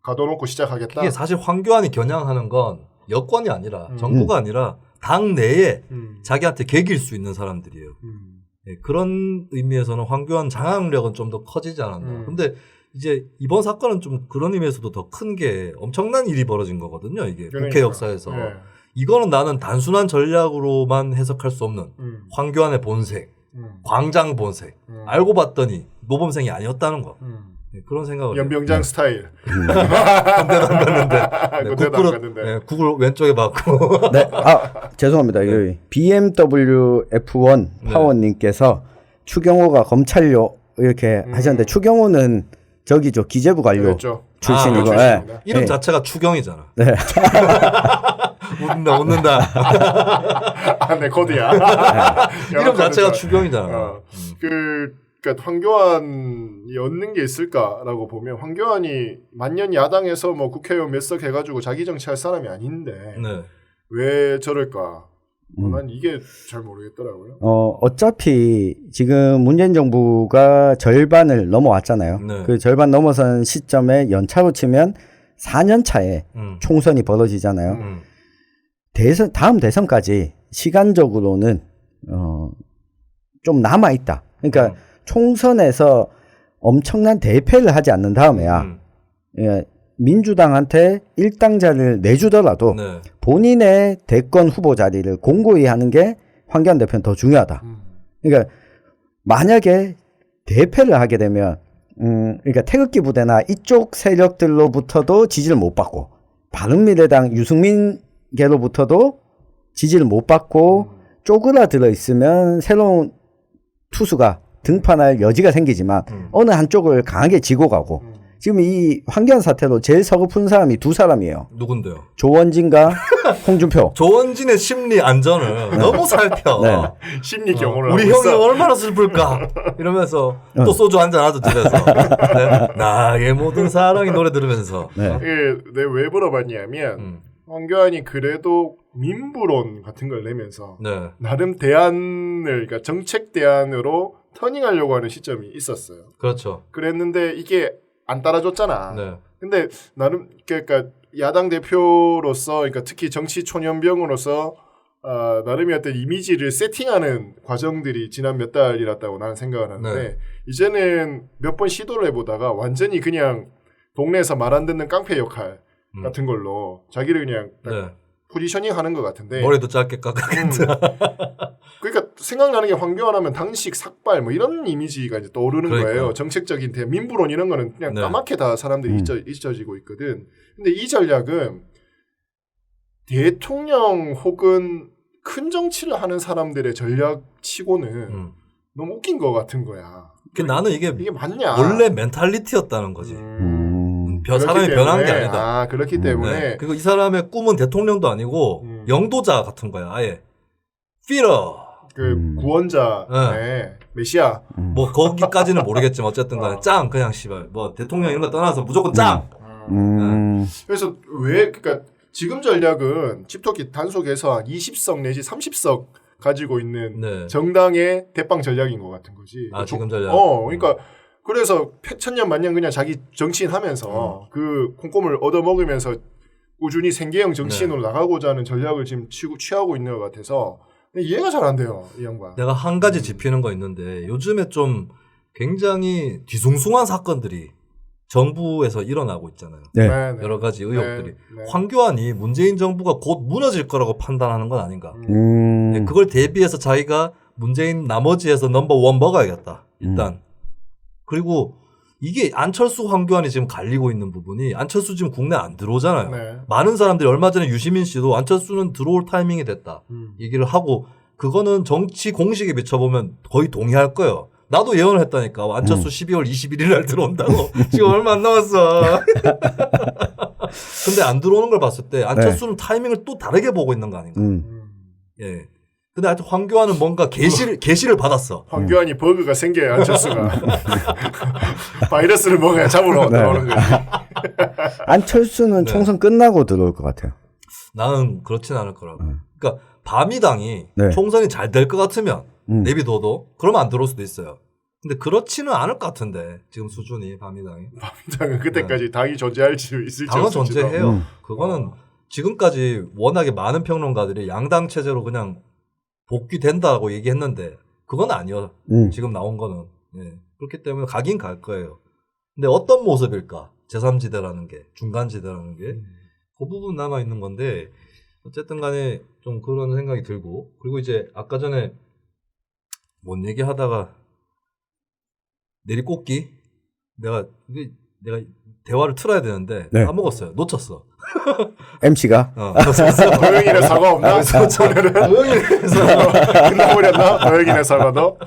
가둬놓고 시작하겠다. 이게 사실 황교안이 겨냥하는 건 여권이 아니라 정부가 아니라 당 내에 자기한테 개길 수 있는 사람들이에요. 네, 그런 의미에서는 황교안 장악력은 좀 더 커지지 않았나. 근데 이제 이번 사건은 좀 그런 의미에서도 더 큰 게 엄청난 일이 벌어진 거거든요. 이게 그러니까. 국회 역사에서. 네. 이거는 나는 단순한 전략으로만 해석할 수 없는 황교안의 본색, 광장 본색. 알고 봤더니 모범생이 아니었다는 거. 네, 그런 생각을 연병장 스타일. 군대도 안 갔는데. 네, 국을 왼쪽에 받고. 네. 죄송합니다. 네. BMW F1 파워님께서 추경호가 검찰요 이렇게 하셨는데 추경호는 저기죠 기재부 관료 그렇죠. 출신이고 이름 자체가 추경이잖아. 네. 웃는다. 내 코드야. 이름 자체가 추경이잖아. 그러니까 황교안이 얻는 게 있을까라고 보면 황교안이 만년 야당에서 뭐 국회의원 몇 석 해가지고 자기 정치할 사람이 아닌데 왜 저럴까? 난 이게 잘 모르겠더라고요. 어차피 지금 문재인 정부가 절반을 넘어왔잖아요. 그 절반 넘어선 시점에 연차로 치면 4년 차에 총선이 벌어지잖아요. 다음 대선까지 시간적으로는 좀 남아 있다. 그러니까 총선에서 엄청난 대패를 하지 않는 다음에야 민주당한테 일당자를 내주더라도 본인의 대권 후보 자리를 공고히 하는 게 황교안 대표는 더 중요하다. 그러니까 만약에 대패를 하게 되면 그러니까 태극기 부대나 이쪽 세력들로부터도 지지를 못 받고 바른미래당 유승민계로부터도 지지를 못 받고 쪼그라들어 있으면 새로운 투수가 등판할 여지가 생기지만 어느 한쪽을 강하게 지고 가고 지금 이 황교안 사태로 제일 서글픈 사람이 두 사람이에요. 누군데요? 조원진과 홍준표. 조원진의 심리 안전을 너무 살펴. 심리 경호를 우리 형이 얼마나 슬플까 이러면서 또 소주 한잔 하죠 집에서. 나의 모든 사랑이 노래 들으면서. 내가 왜 물어봤냐면 황교안이 그래도 민부론 같은 걸 내면서 나름 대안을 그러니까 정책 대안으로 터닝하려고 하는 시점이 있었어요. 그렇죠. 그랬는데 이게 안 따라줬잖아. 근데 나름 그러니까 야당 대표로서 그러니까 특히 정치 초년병으로서 나름의 어떤 이미지를 세팅하는 과정들이 지난 몇 달이었다고 나는 생각을 하는데 이제는 몇 번 시도를 해보다가 완전히 그냥 동네에서 말 안 듣는 깡패 역할 같은 걸로 자기를 그냥 포지셔닝 하는 것 같은데 머리도 짧게 깎아겠다. 그러니까 생각나는 게 황교안 하면 당식 삭발 뭐 이런 이미지가 이제 떠오르는 거예요. 정책적인 민부론 이런 거는 그냥 까맣게 다 사람들이 잊혀지고 있거든. 근데 이 전략은 대통령 혹은 큰 정치를 하는 사람들의 전략치고는 너무 웃긴 것 같은 거야. 나는 이게 맞냐? 원래 멘탈리티였다는 거지. 사람이 변한 게 아니다. 아, 그렇기 때문에. 네. 그리고 이 사람의 꿈은 대통령도 아니고 영도자 같은 거야. 아예. 피러. 구원자, 메시아. 뭐 거기까지는 모르겠지만 어쨌든 간에 짱 그냥 씨발 뭐 대통령 이런 거 떠나서 무조건 짱. 그래서 그러니까 지금 전략은 칩토끼 단속에서 한 20석 내지 30석 가지고 있는 정당의 대빵 전략인 것 같은 거지. 아, 지금 전략. 그러니까 그래서 천년만년 그냥 자기 정치인 하면서 그 콩고물 얻어먹으면서 꾸준히 생계형 정치인으로 나가고자 하는 전략을 지금 취하고 있는 것 같아서 이해가 잘 안 돼요, 이 양반. 내가 한 가지 짚히는 거 있는데 요즘에 좀 굉장히 뒤숭숭한 사건들이 정부에서 일어나고 있잖아요. 네. 여러 가지 의혹들이. 황교안이 문재인 정부가 곧 무너질 거라고 판단하는 건 아닌가. 그걸 대비해서 자기가 문재인 나머지에서 넘버1 먹어야겠다. 일단. 그리고 이게 안철수 황교안이 지금 갈리고 있는 부분이 안철수 지금 국내 안 들어오잖아요. 많은 사람들이 얼마 전에 유시민 씨도 안철수는 들어올 타이밍이 됐다. 얘기를 하고 그거는 정치 공식에 비춰보면 거의 동의할 거예요. 나도 예언을 했다니까. 안철수 12월 21일 날 들어온다고. 지금 얼마 안 남았어. 근데 안 들어오는 걸 봤을 때 안철수는 타이밍을 또 다르게 보고 있는 거 아닌가. 예. 근데 하여튼 황교안은 뭔가 계시를 받았어. 황교안이 버그가 생겨야 안철수가 바이러스를 먹어야 잡으러 들어오는 거지. 안철수는 총선 끝나고 들어올 것 같아요. 나는 그렇진 않을 거라고. 그러니까 바미당이 총선이 잘 될 것 같으면 내비둬도 그러면 안 들어올 수도 있어요. 근데 그렇지는 않을 것 같은데 지금 수준이 바미당이. 바미당은 그때까지 당이 존재할지 있을지 당은 존재해요. 그거는 지금까지 워낙에 많은 평론가들이 양당 체제로 그냥 복귀된다고 얘기했는데 그건 아니요. 지금 나온 거는. 그렇기 때문에 가긴 갈 거예요. 근데 어떤 모습일까? 제3지대라는 게, 중간지대라는 게. 그 부분 남아있는 건데 어쨌든 간에 좀 그런 생각이 들고 그리고 이제 아까 전에 뭔 얘기하다가 내리꽂기? 내가 대화를 틀어야 되는데 까먹었어요. 놓쳤어. MC가? 도영이네 사과 없나? 오늘은 끝나버렸나? 도영이네 사과도?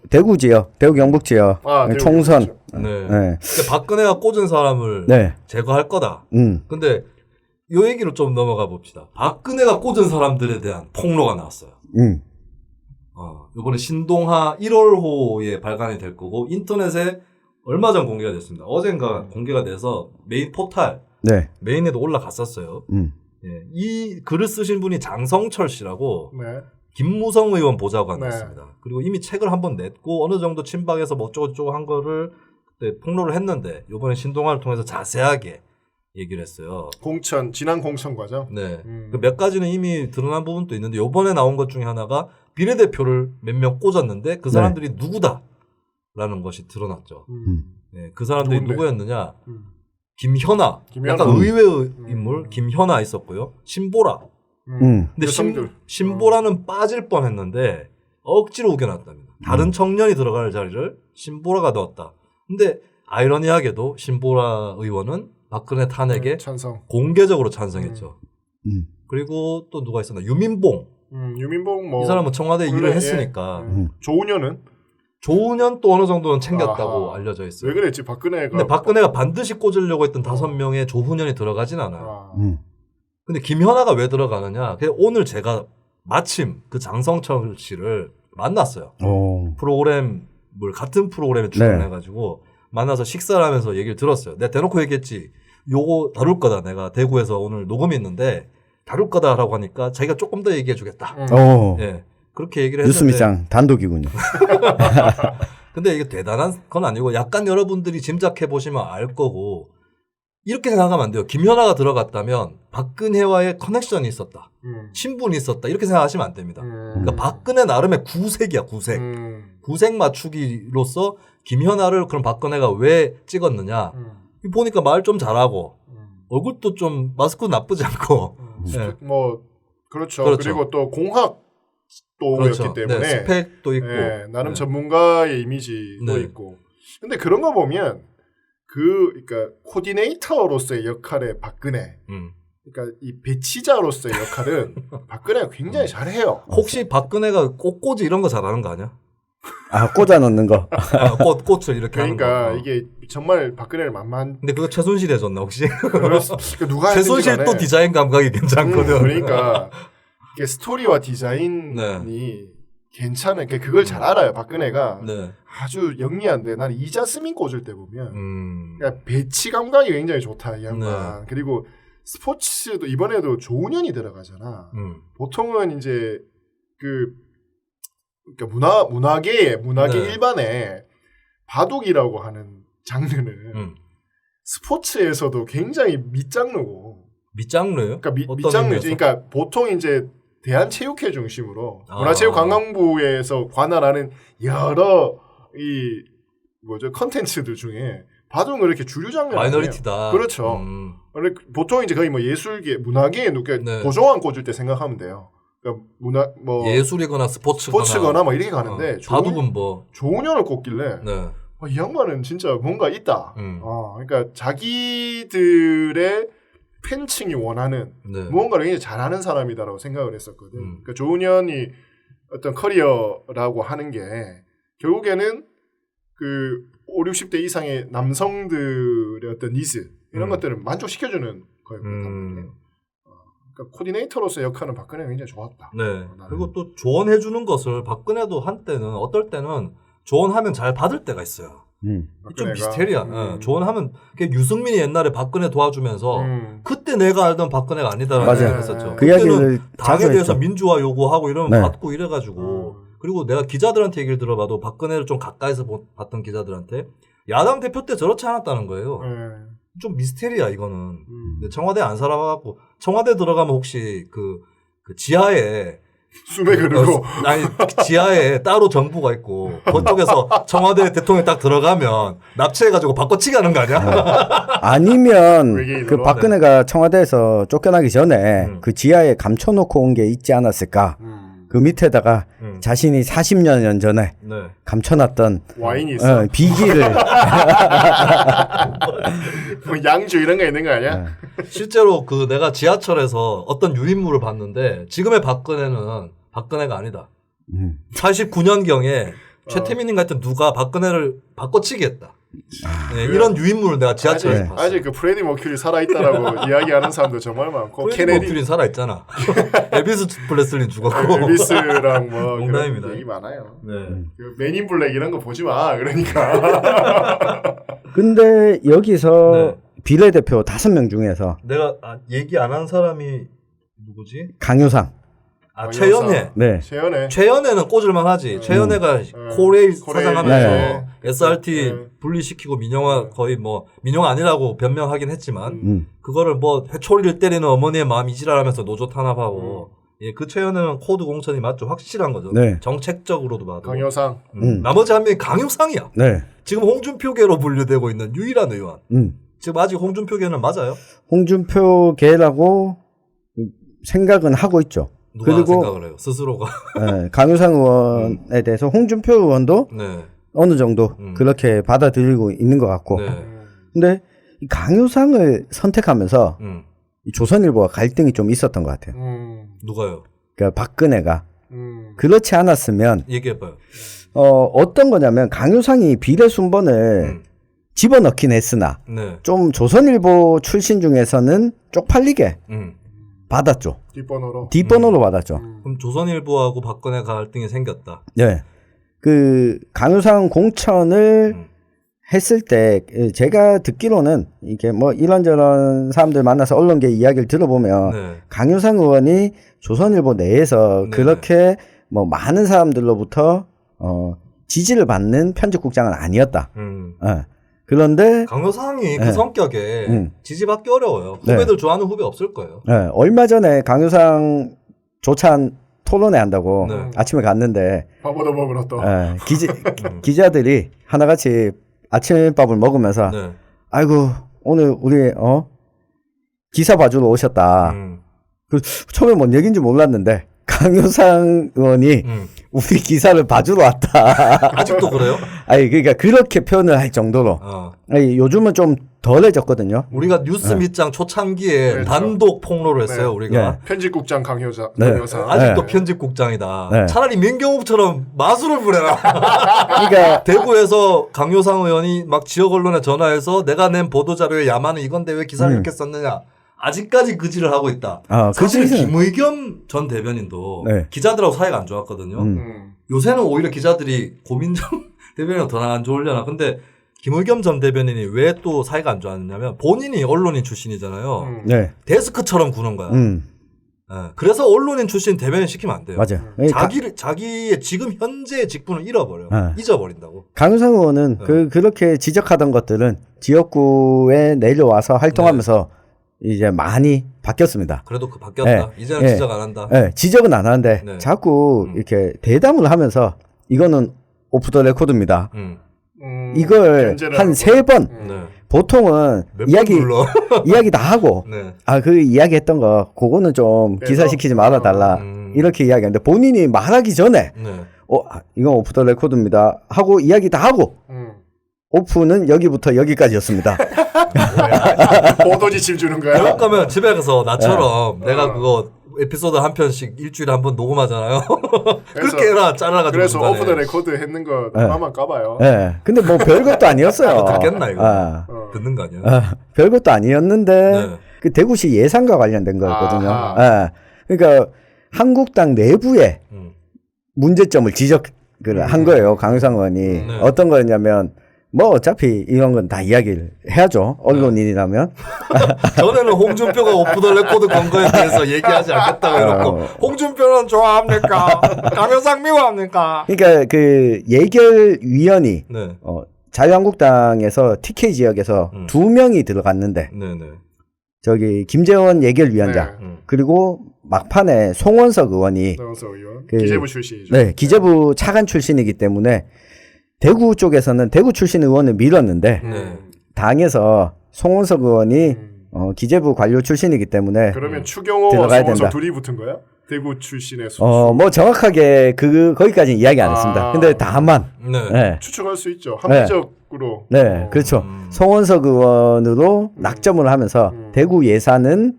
대구 지역, 대구 경북 지역 총선. 그러니까 박근혜가 꽂은 사람을 제거할 거다. 근데 이 얘기로 좀 넘어가 봅시다. 박근혜가 꽂은 사람들에 대한 폭로가 나왔어요. 이번에 신동하 1월호에 발간이 될 거고 인터넷에 얼마 전 공개가 됐습니다. 어젠가 공개가 돼서 메인 포탈 메인에도 올라갔었어요. 이 글을 쓰신 분이 장성철 씨라고 김무성 의원 보좌관이었습니다. 그리고 이미 책을 한번 냈고 어느 정도 친박에서 뭐 어쩌고저쩌고 한 거를 그때 폭로를 했는데 이번에 신동하를 통해서 자세하게 얘기를 했어요. 지난 공천 과정? 그 몇 가지는 이미 드러난 부분도 있는데 이번에 나온 것 중에 하나가 비례대표를 몇 명 꽂았는데 그 사람들이 누구다라는 것이 드러났죠. 그 사람들이 누구였느냐? 김현아. 약간 의외의 인물 김현아 있었고요. 신보라. 근데 신보라는 빠질 뻔했는데 억지로 우겨놨답니다. 다른 청년이 들어갈 자리를 신보라가 넣었다. 근데 아이러니하게도 신보라 의원은 박근혜 탄핵에 공개적으로 찬성했죠. 그리고 또 누가 있었나? 유민봉. 이 사람은 청와대 일을 했으니까. 조은현 또 어느 정도는 챙겼다고 알려져 있어요. 왜 그랬지? 근데 박근혜가 반드시 꽂으려고 했던 5명의 조훈현이 들어가진 않아요. 근데 김현아가 왜 들어가느냐? 오늘 제가 마침 그 장성철 씨를 만났어요. 같은 프로그램에 출연해가지고 만나서 식사를 하면서 얘기를 들었어요. 내가 대놓고 얘기했지. 요거 다룰 거다. 내가 대구에서 오늘 녹음이 있는데 다룰 거다라고 하니까 자기가 조금 더 얘기해 주겠다. 그렇게 얘기를 했는데 뉴스미장 단독이군요. 근데 이게 대단한 건 아니고 약간 여러분들이 짐작해 보시면 알 거고 이렇게 생각하면 안 돼요. 김현아가 들어갔다면 박근혜와의 커넥션이 있었다. 친분이 있었다. 이렇게 생각하시면 안 됩니다. 그러니까 박근혜 나름의 구색이야. 구색 맞추기로서 김현아를 그럼 박근혜가 왜 찍었느냐. 보니까 말 좀 잘하고 얼굴도 좀 마스크도 나쁘지 않고 그렇죠. 그리고 또 공학도였기 때문에 스펙도 있고 나름 전문가의 이미지도 있고. 근데 그런 거 보면 그러니까 코디네이터로서의 역할의 박근혜, 그러니까 이 배치자로서의 역할은 박근혜가 굉장히 잘해요. 혹시 박근혜가 꽃꽂이 이런 거 잘하는 거 아니야? 꽂아 넣는 거. 꽃을 이렇게 그러니까 하는 거. 이게 정말 박근혜를 근데 그거 최순실이 해줬나 혹시? 누가 최순실 또 디자인 감각이 괜찮거든. 그러니까 이게 스토리와 디자인이 괜찮은 그걸 잘 알아요. 박근혜가 아주 영리한데 나는 이자스민 꽂을 때 보면 그러니까 배치 감각이 굉장히 좋다 이 양반. 그리고 스포츠도 이번에도 조은현이 들어가잖아. 보통은 이제 그러니까 문화계 일반에 바둑이라고 하는 장르는 스포츠에서도 굉장히 밑장르고. 밑장르요? 그러니까 밑장르지. 그러니까 보통 이제 대한체육회 중심으로 문화체육관광부에서 관할하는 여러 이 컨텐츠들 중에 바둑은 이렇게 주류 장르 마이너리티다. 그렇죠. 보통 이제 거의 뭐 예술계, 문화계에 고정한 꽂을 때 생각하면 돼요. 그러니까 예술이거나 스포츠거나 뭐 이렇게 가는데 바둑은 뭐 조은현을 꼽길래 이 양반은 진짜 뭔가 있다. 그러니까 자기들의 팬층이 원하는 무언가를 굉장히 잘하는 사람이다라고 생각을 했었거든. 그러니까 조은현이 어떤 커리어라고 하는 게 결국에는 그 5, 60대 이상의 남성들의 어떤 니즈 이런 것들을 만족시켜주는 거였거든요. 그러니까 코디네이터로서의 역할은 박근혜가 굉장히 좋았다. 그리고 또 조언해주는 것을 박근혜도 한때는 어떨 때는 조언하면 잘 받을 때가 있어요. 좀 미스테리야. 조언하면 유승민이 옛날에 박근혜 도와주면서 그때 내가 알던 박근혜가 아니다라는 얘기를 했었죠. 그 이야기를 당에 대해서 민주화 요구하고 이러면 받고 이래가지고 그리고 내가 기자들한테 얘기를 들어봐도 박근혜를 좀 가까이서 봤던 기자들한테 야당 대표 때 저렇지 않았다는 거예요. 좀 미스테리야 이거는. 근데 청와대 안 살아가고 청와대 들어가면 혹시 그 지하에 숨에 그르고 아니 지하에 따로 정부가 있고 그쪽에서 청와대 대통령 딱 들어가면 납치해가지고 바꿔치기 하는 거 아니야? 아니면 그 박근혜가 청와대에서 쫓겨나기 전에 그 지하에 감춰놓고 온 게 있지 않았을까? 그 밑에다가 자신이 40년 전에 감춰놨던 와인이 있어. 비기를 뭐 양주 이런 거 있는 거 아니야? 실제로 그 내가 지하철에서 어떤 유인물을 봤는데 지금의 박근혜는 박근혜가 아니다. 89년경에 최태민인 같은 누가 박근혜를 바꿔치기 했다. 이런 유인물을 내가 지하철에서 봤어. 아직 그 프레디 머큐리 살아있다라고 이야기하는 사람도 정말 많고 프레디 머큐리는 살아있잖아. 엘비스 프레슬린 죽었고. 엘비스랑 뭐 농담입니다. 그런 얘기 많아요. 그 맨인 블랙 이런 거 보지 마. 그러니까. 근데 여기서 비례대표 5명 중에서 내가 얘기 안 한 사람이 누구지? 강효상. 최연혜. 최연혜는 꽂을만 하지. 최연혜가 코레일 사장하면서 SRT 분리시키고 민영화 거의 뭐 민영화 아니라고 변명하긴 했지만 그거를 뭐 회초리를 때리는 어머니의 마음 이지랄하면서 노조 탄압하고 그 최연혜는 코드 공천이 맞죠. 확실한 거죠. 정책적으로도 봐도. 강효상. 나머지 한 명이 강효상이야. 지금 홍준표계로 분류되고 있는 유일한 의원. 지금 아직 홍준표계는 맞아요? 홍준표계라고 생각은 하고 있죠. 누가 그리고 생각을 해요? 스스로가. 강효상 의원에 대해서 홍준표 의원도 어느 정도 그렇게 받아들이고 있는 것 같고. 근데 이 강효상을 선택하면서 이 조선일보와 갈등이 좀 있었던 것 같아요. 누가요? 그러니까 박근혜가. 그렇지 않았으면 얘기해봐요. 어떤 거냐면 강효상이 비례 순번을 집어넣긴 했으나 좀 조선일보 출신 중에서는 쪽팔리게 받았죠. 뒷번호로 받았죠. 그럼 조선일보하고 박근혜 갈등이 생겼다. 그 강효상 공천을 했을 때 제가 듣기로는 이게 뭐 이런저런 사람들 만나서 언론계 이야기를 들어보면 강효상 의원이 조선일보 내에서 그렇게 뭐 많은 사람들로부터 지지를 받는 편집국장은 아니었다. 그런데 강효상이 그 성격에 지지받기 어려워요. 후배들 좋아하는 후배 없을 거예요. 얼마 전에 강효상 조찬 토론회 한다고 아침에 갔는데 밥 얻어 먹으러 또 기자들이 하나같이 아침밥을 먹으면서 아이고 오늘 우리 기사 봐주러 오셨다. 그 처음에 뭔 얘기인지 몰랐는데 강효상 의원이 우리 기사를 봐주러 왔다. 아직도 그래요? 아니 그러니까 그렇게 표현을 할 정도로. 아니, 요즘은 좀 덜해졌거든요. 우리가 뉴스 밑장 초창기에 그렇죠. 단독 폭로를 했어요. 우리가 편집국장 강효사. 아직도 편집국장이다. 차라리 민경욱처럼 마술을 부려라. 그러니까 대구에서 강효상 의원이 막 지역 언론에 전화해서 내가 낸 보도 자료에 야만은 이건데 왜 기사를 이렇게 썼느냐. 아직까지 그지를 하고 있다. 사실 김의겸 전 대변인도 기자들하고 사이가 안 좋았거든요. 요새는 오히려 기자들이 고민정 대변인과 더 안 좋으려나. 근데 김의겸 전 대변인이 왜 또 사이가 안 좋았냐면 본인이 언론인 출신이잖아요. 데스크처럼 구는 거야. 그래서 언론인 출신 대변인 시키면 안 돼요. 맞아요. 자기의 지금 현재의 직분을 잃어버려요. 잊어버린다고. 강효상 의원은 그렇게 지적하던 것들은 지역구에 내려와서 활동하면서 이제 많이 바뀌었습니다. 그래도 바뀌었다. 이제는 지적 안 한다. 지적은 안 하는데 자꾸 이렇게 대담을 하면서 이거는 오프 더 레코드입니다. 이걸 한 3번 보통은 이야기 다 하고 그 이야기했던 거 그거는 좀 기사시키지 말아달라 이렇게 이야기하는데 본인이 말하기 전에 이건 오프 더 레코드입니다 하고 이야기 다 하고 오프는 여기부터 여기까지였습니다. 보도 지침 주는 거야? 그럴 거면 집에 가서 나처럼 내가 그거 에피소드 한 편씩 일주일에 한 번 녹음하잖아요. 그렇게 해라 잘라가지고. 그래서 오프 더 레코드 했는 거 그만만 까봐요. 근데 뭐 별것도 아니었어요. 듣겠나 이거. 듣는 거 아니야? 별것도 아니었는데 그 대구시 예산과 관련된 거였거든요. 그러니까 한국당 내부에 문제점을 지적을 한 거예요. 강효상 의원이. 어떤 거였냐면 뭐 어차피 이런 건 다 이야기를 해야죠. 언론인이라면. 전에는 홍준표가 오프 더 레코드 건 거에 대해서 얘기하지 않겠다고 해놓고 홍준표는 좋아합니까? 강효상 미워합니까? 그러니까 그 예결위원이 자유한국당에서 TK 지역에서 2명이 들어갔는데 저기 김재원 예결위원장 그리고 막판에 송원석 의원이 기재부 출신이죠. 기재부 차관 출신이기 때문에 대구 쪽에서는 대구 출신 의원을 밀었는데 당에서 송원석 의원이 기재부 관료 출신이기 때문에 그러면 추경호와 송원석 둘이 붙은 거야? 대구 출신의 뭐 정확하게 거기까지는 이야기 안 했습니다. 근데 다만 추측할 수 있죠. 합리적으로. 그렇죠. 송원석 의원으로 낙점을 하면서 대구 예산은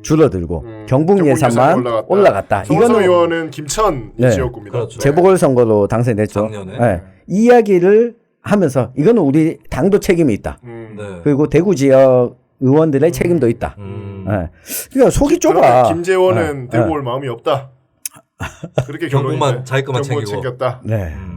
줄어들고 경북 예산만 올라갔다. 송원석 의원은 김천 지역구입니다. 그렇죠. 재보궐선거로 당선됐죠. 작년에. 이 이야기를 하면서 이거는 우리 당도 책임이 있다. 그리고 대구 지역 의원들의 책임도 있다. 그러니까 속이 좁아. 김재원은 대구 올 마음이 없다. 그렇게 경북만 자기 것만 챙겼다.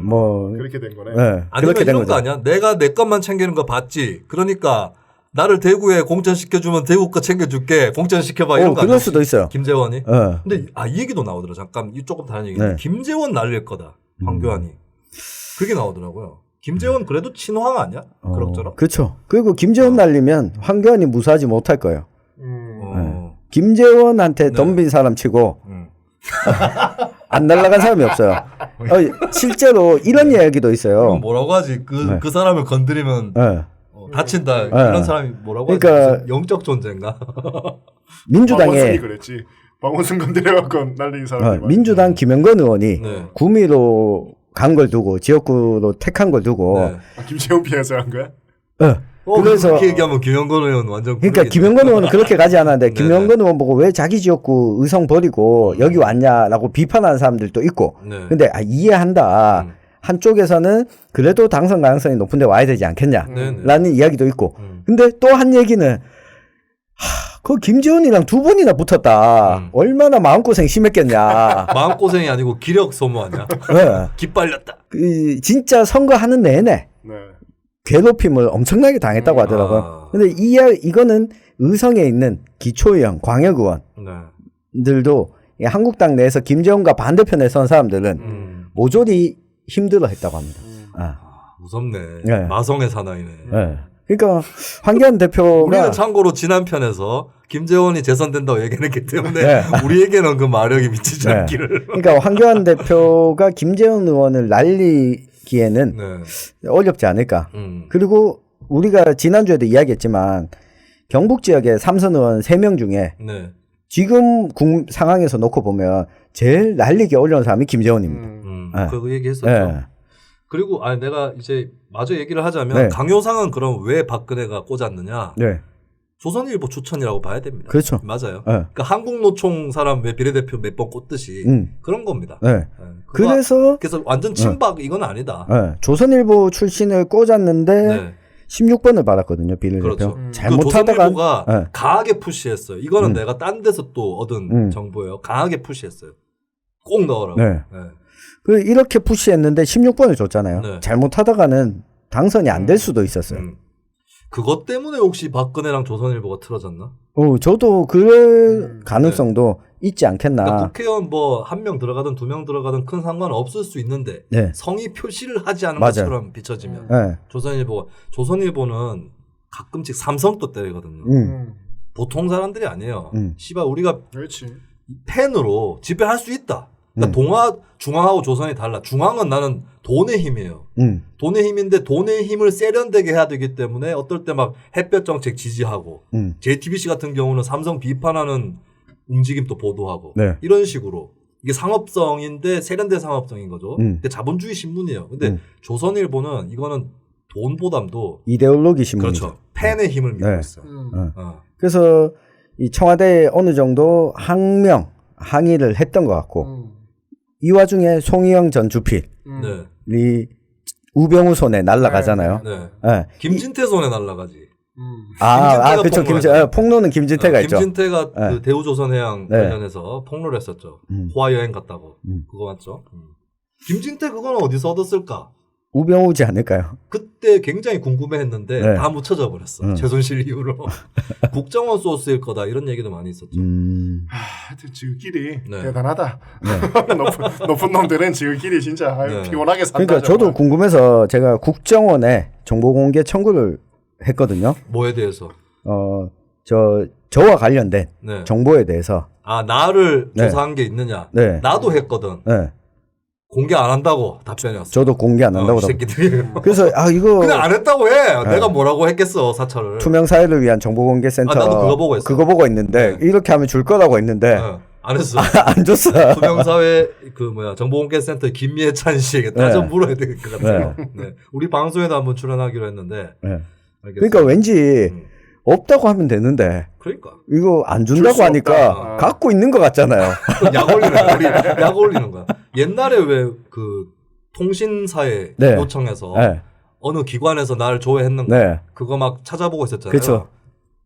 뭐 그렇게 된 거네. 아니면 이런 거 아니야? 내가 내 것만 챙기는 거 봤지. 그러니까 나를 대구에 공천시켜주면 대구 거 챙겨줄게. 공천시켜봐. 이런 거 그럴 수도 있어요. 김재원이. 근데 이 얘기도 나오더라. 잠깐 조금 다른 얘기인데 김재원 날릴 거다. 황교안이. 그게 나오더라고요. 김재원 그래도 친황 아니야? 그럭저럭. 그렇죠. 그리고 김재원 날리면 황교안이 무사하지 못할 거예요. 김재원한테 덤빈 사람 치고 안 날아간 사람이 없어요. 실제로 이런 이야기도 있어요. 뭐라고 하지? 그 사람을 건드리면 다친다. 이런 사람이 뭐라고 하지? 그러니까 영적 존재인가? 민주당에 박원순이 그랬지. 박원순 건드려갖고 날린 사람. 민주당 김영건 의원이 구미로 간 걸 두고 지역구로 택한 걸 두고 김재원 피해서 한 거야? 그래서 그렇게 얘기하면 김영건 의원 완전 그러니까 김영건 의원은 그렇게 가지 않았는데 김영건 의원 보고 왜 자기 지역구 의성 버리고 여기 왔냐라고 비판하는 사람들도 있고 근데 이해한다. 한쪽에서는 그래도 당선 가능성이 높은 데 와야 되지 않겠냐라는 이야기도 있고 근데 또 한 얘기는 그 김재원이랑 2번이나 붙었다. 얼마나 마음고생 심했겠냐. 마음고생이 아니고 기력 소모 아니야. 기빨렸다. 진짜 선거하는 내내 괴롭힘을 엄청나게 당했다고 하더라고요. 근데 이거는 의성에 있는 기초의원, 광역의원들도 한국당 내에서 김재원과 반대편에 선 사람들은 모조리 힘들어 했다고 합니다. 무섭네. 마성의 사나이네. 그러니까 황교안 대표가 우리는 참고로 지난 편에서 김재원이 재선된다고 얘기했기 때문에 우리에게는 그 마력이 미치지 않기를. 그러니까 황교안 대표가 김재원 의원을 날리기에는 어렵지 않을까. 그리고 우리가 지난주에도 이야기했지만 경북 지역의 삼선 의원 3명 중에 지금 상황에서 놓고 보면 제일 날리게 올려온 사람이 김재원입니다. 그 얘기했었죠. 그리고 내가 이제 마저 얘기를 하자면 강효상은 그럼 왜 박근혜가 꽂았느냐? 조선일보 추천이라고 봐야 됩니다. 그렇죠. 맞아요. 그러니까 한국노총 사람 왜 비례대표 몇 번 꽂듯이 그런 겁니다. 그래서 완전 친박 이건 아니다. 조선일보 출신을 꽂았는데 16번을 받았거든요. 비례대표. 그렇죠. 잘못하다가 조선일보가 강하게 푸시했어요. 이거는 내가 딴 데서 또 얻은 정보예요. 강하게 푸시했어요. 꼭 넣으라고. 이렇게 푸시했는데 16번을 줬잖아요. 잘못하다가는 당선이 안 될 수도 있었어요. 그것 때문에 혹시 박근혜랑 조선일보가 틀어졌나? 저도 그럴 가능성도 있지 않겠나. 그러니까 국회의원 뭐 1명 들어가든 2명 들어가든 큰 상관 없을 수 있는데 성의 표시를 하지 않은 것처럼 비춰지면 조선일보는 가끔씩 삼성도 때리거든요. 보통 사람들이 아니에요. 씨발 우리가 펜으로 집회할 수 있다. 그러니까 중앙하고 조선이 달라. 중앙은 나는 돈의 힘이에요. 돈의 힘인데 돈의 힘을 세련되게 해야 되기 때문에 어떨 때 막 햇볕 정책 지지하고 JTBC 같은 경우는 삼성 비판하는 움직임도 보도하고 이런 식으로 이게 상업성인데 세련된 상업성인 거죠. 근데 자본주의 신문이에요. 근데 조선일보는 이거는 돈보담도 이데올로기 신문이죠. 그렇죠. 펜의 힘을 믿고 있어요. 그래서 이 청와대에 어느 정도 항의를 했던 것 같고 이 와중에 송희영 전 주필이 우병우 손에 날아가잖아요. 김진태 손에 날아가지. 그렇죠. 폭로는 김진태가 있죠. 김진태가 그 대우조선해양 관련해서 폭로를 했었죠. 호화 여행 갔다고. 그거 맞죠? 김진태 그거는 어디서 얻었을까? 우병우지 않을까요? 그때 굉장히 궁금해했는데 다 묻혀져 버렸어. 최순실 이후로. 국정원 소스일 거다 이런 얘기도 많이 있었죠. 하여튼 지극끼리 대단하다. 높은 놈들은 지극끼리 진짜 피곤하게 산다. 그러니까 저도 궁금해서 제가 국정원에 정보공개 청구를 했거든요. 뭐에 대해서? 저와 관련된 정보에 대해서. 나를 조사한 게 있느냐? 나도 했거든. 공개 안 한다고 답변이 왔어. 저도 공개 안 한다고. 새끼들이. 그래서 이거 그냥 안 했다고 해. 내가 뭐라고 했겠어 사찰을. 투명 사회를 위한 정보공개센터. 나도 그거 보고 했어. 그거 보고 있는데 이렇게 하면 줄 거라고 했는데 안 했어. 안 줬어. 투명 사회 정보공개센터 김예찬 씨에게 따져 물어야 될 것 같아요. 우리 방송에도 한번 출연하기로 했는데. 그러니까 왠지 없다고 하면 되는데. 그러니까. 이거 안 준다고 하니까 갖고 있는 것 같잖아요. 약 올리는 거야. 옛날에 왜 그 통신사에 요청해서 어느 기관에서 나를 조회했는가 그거 막 찾아보고 있었잖아요. 그렇죠.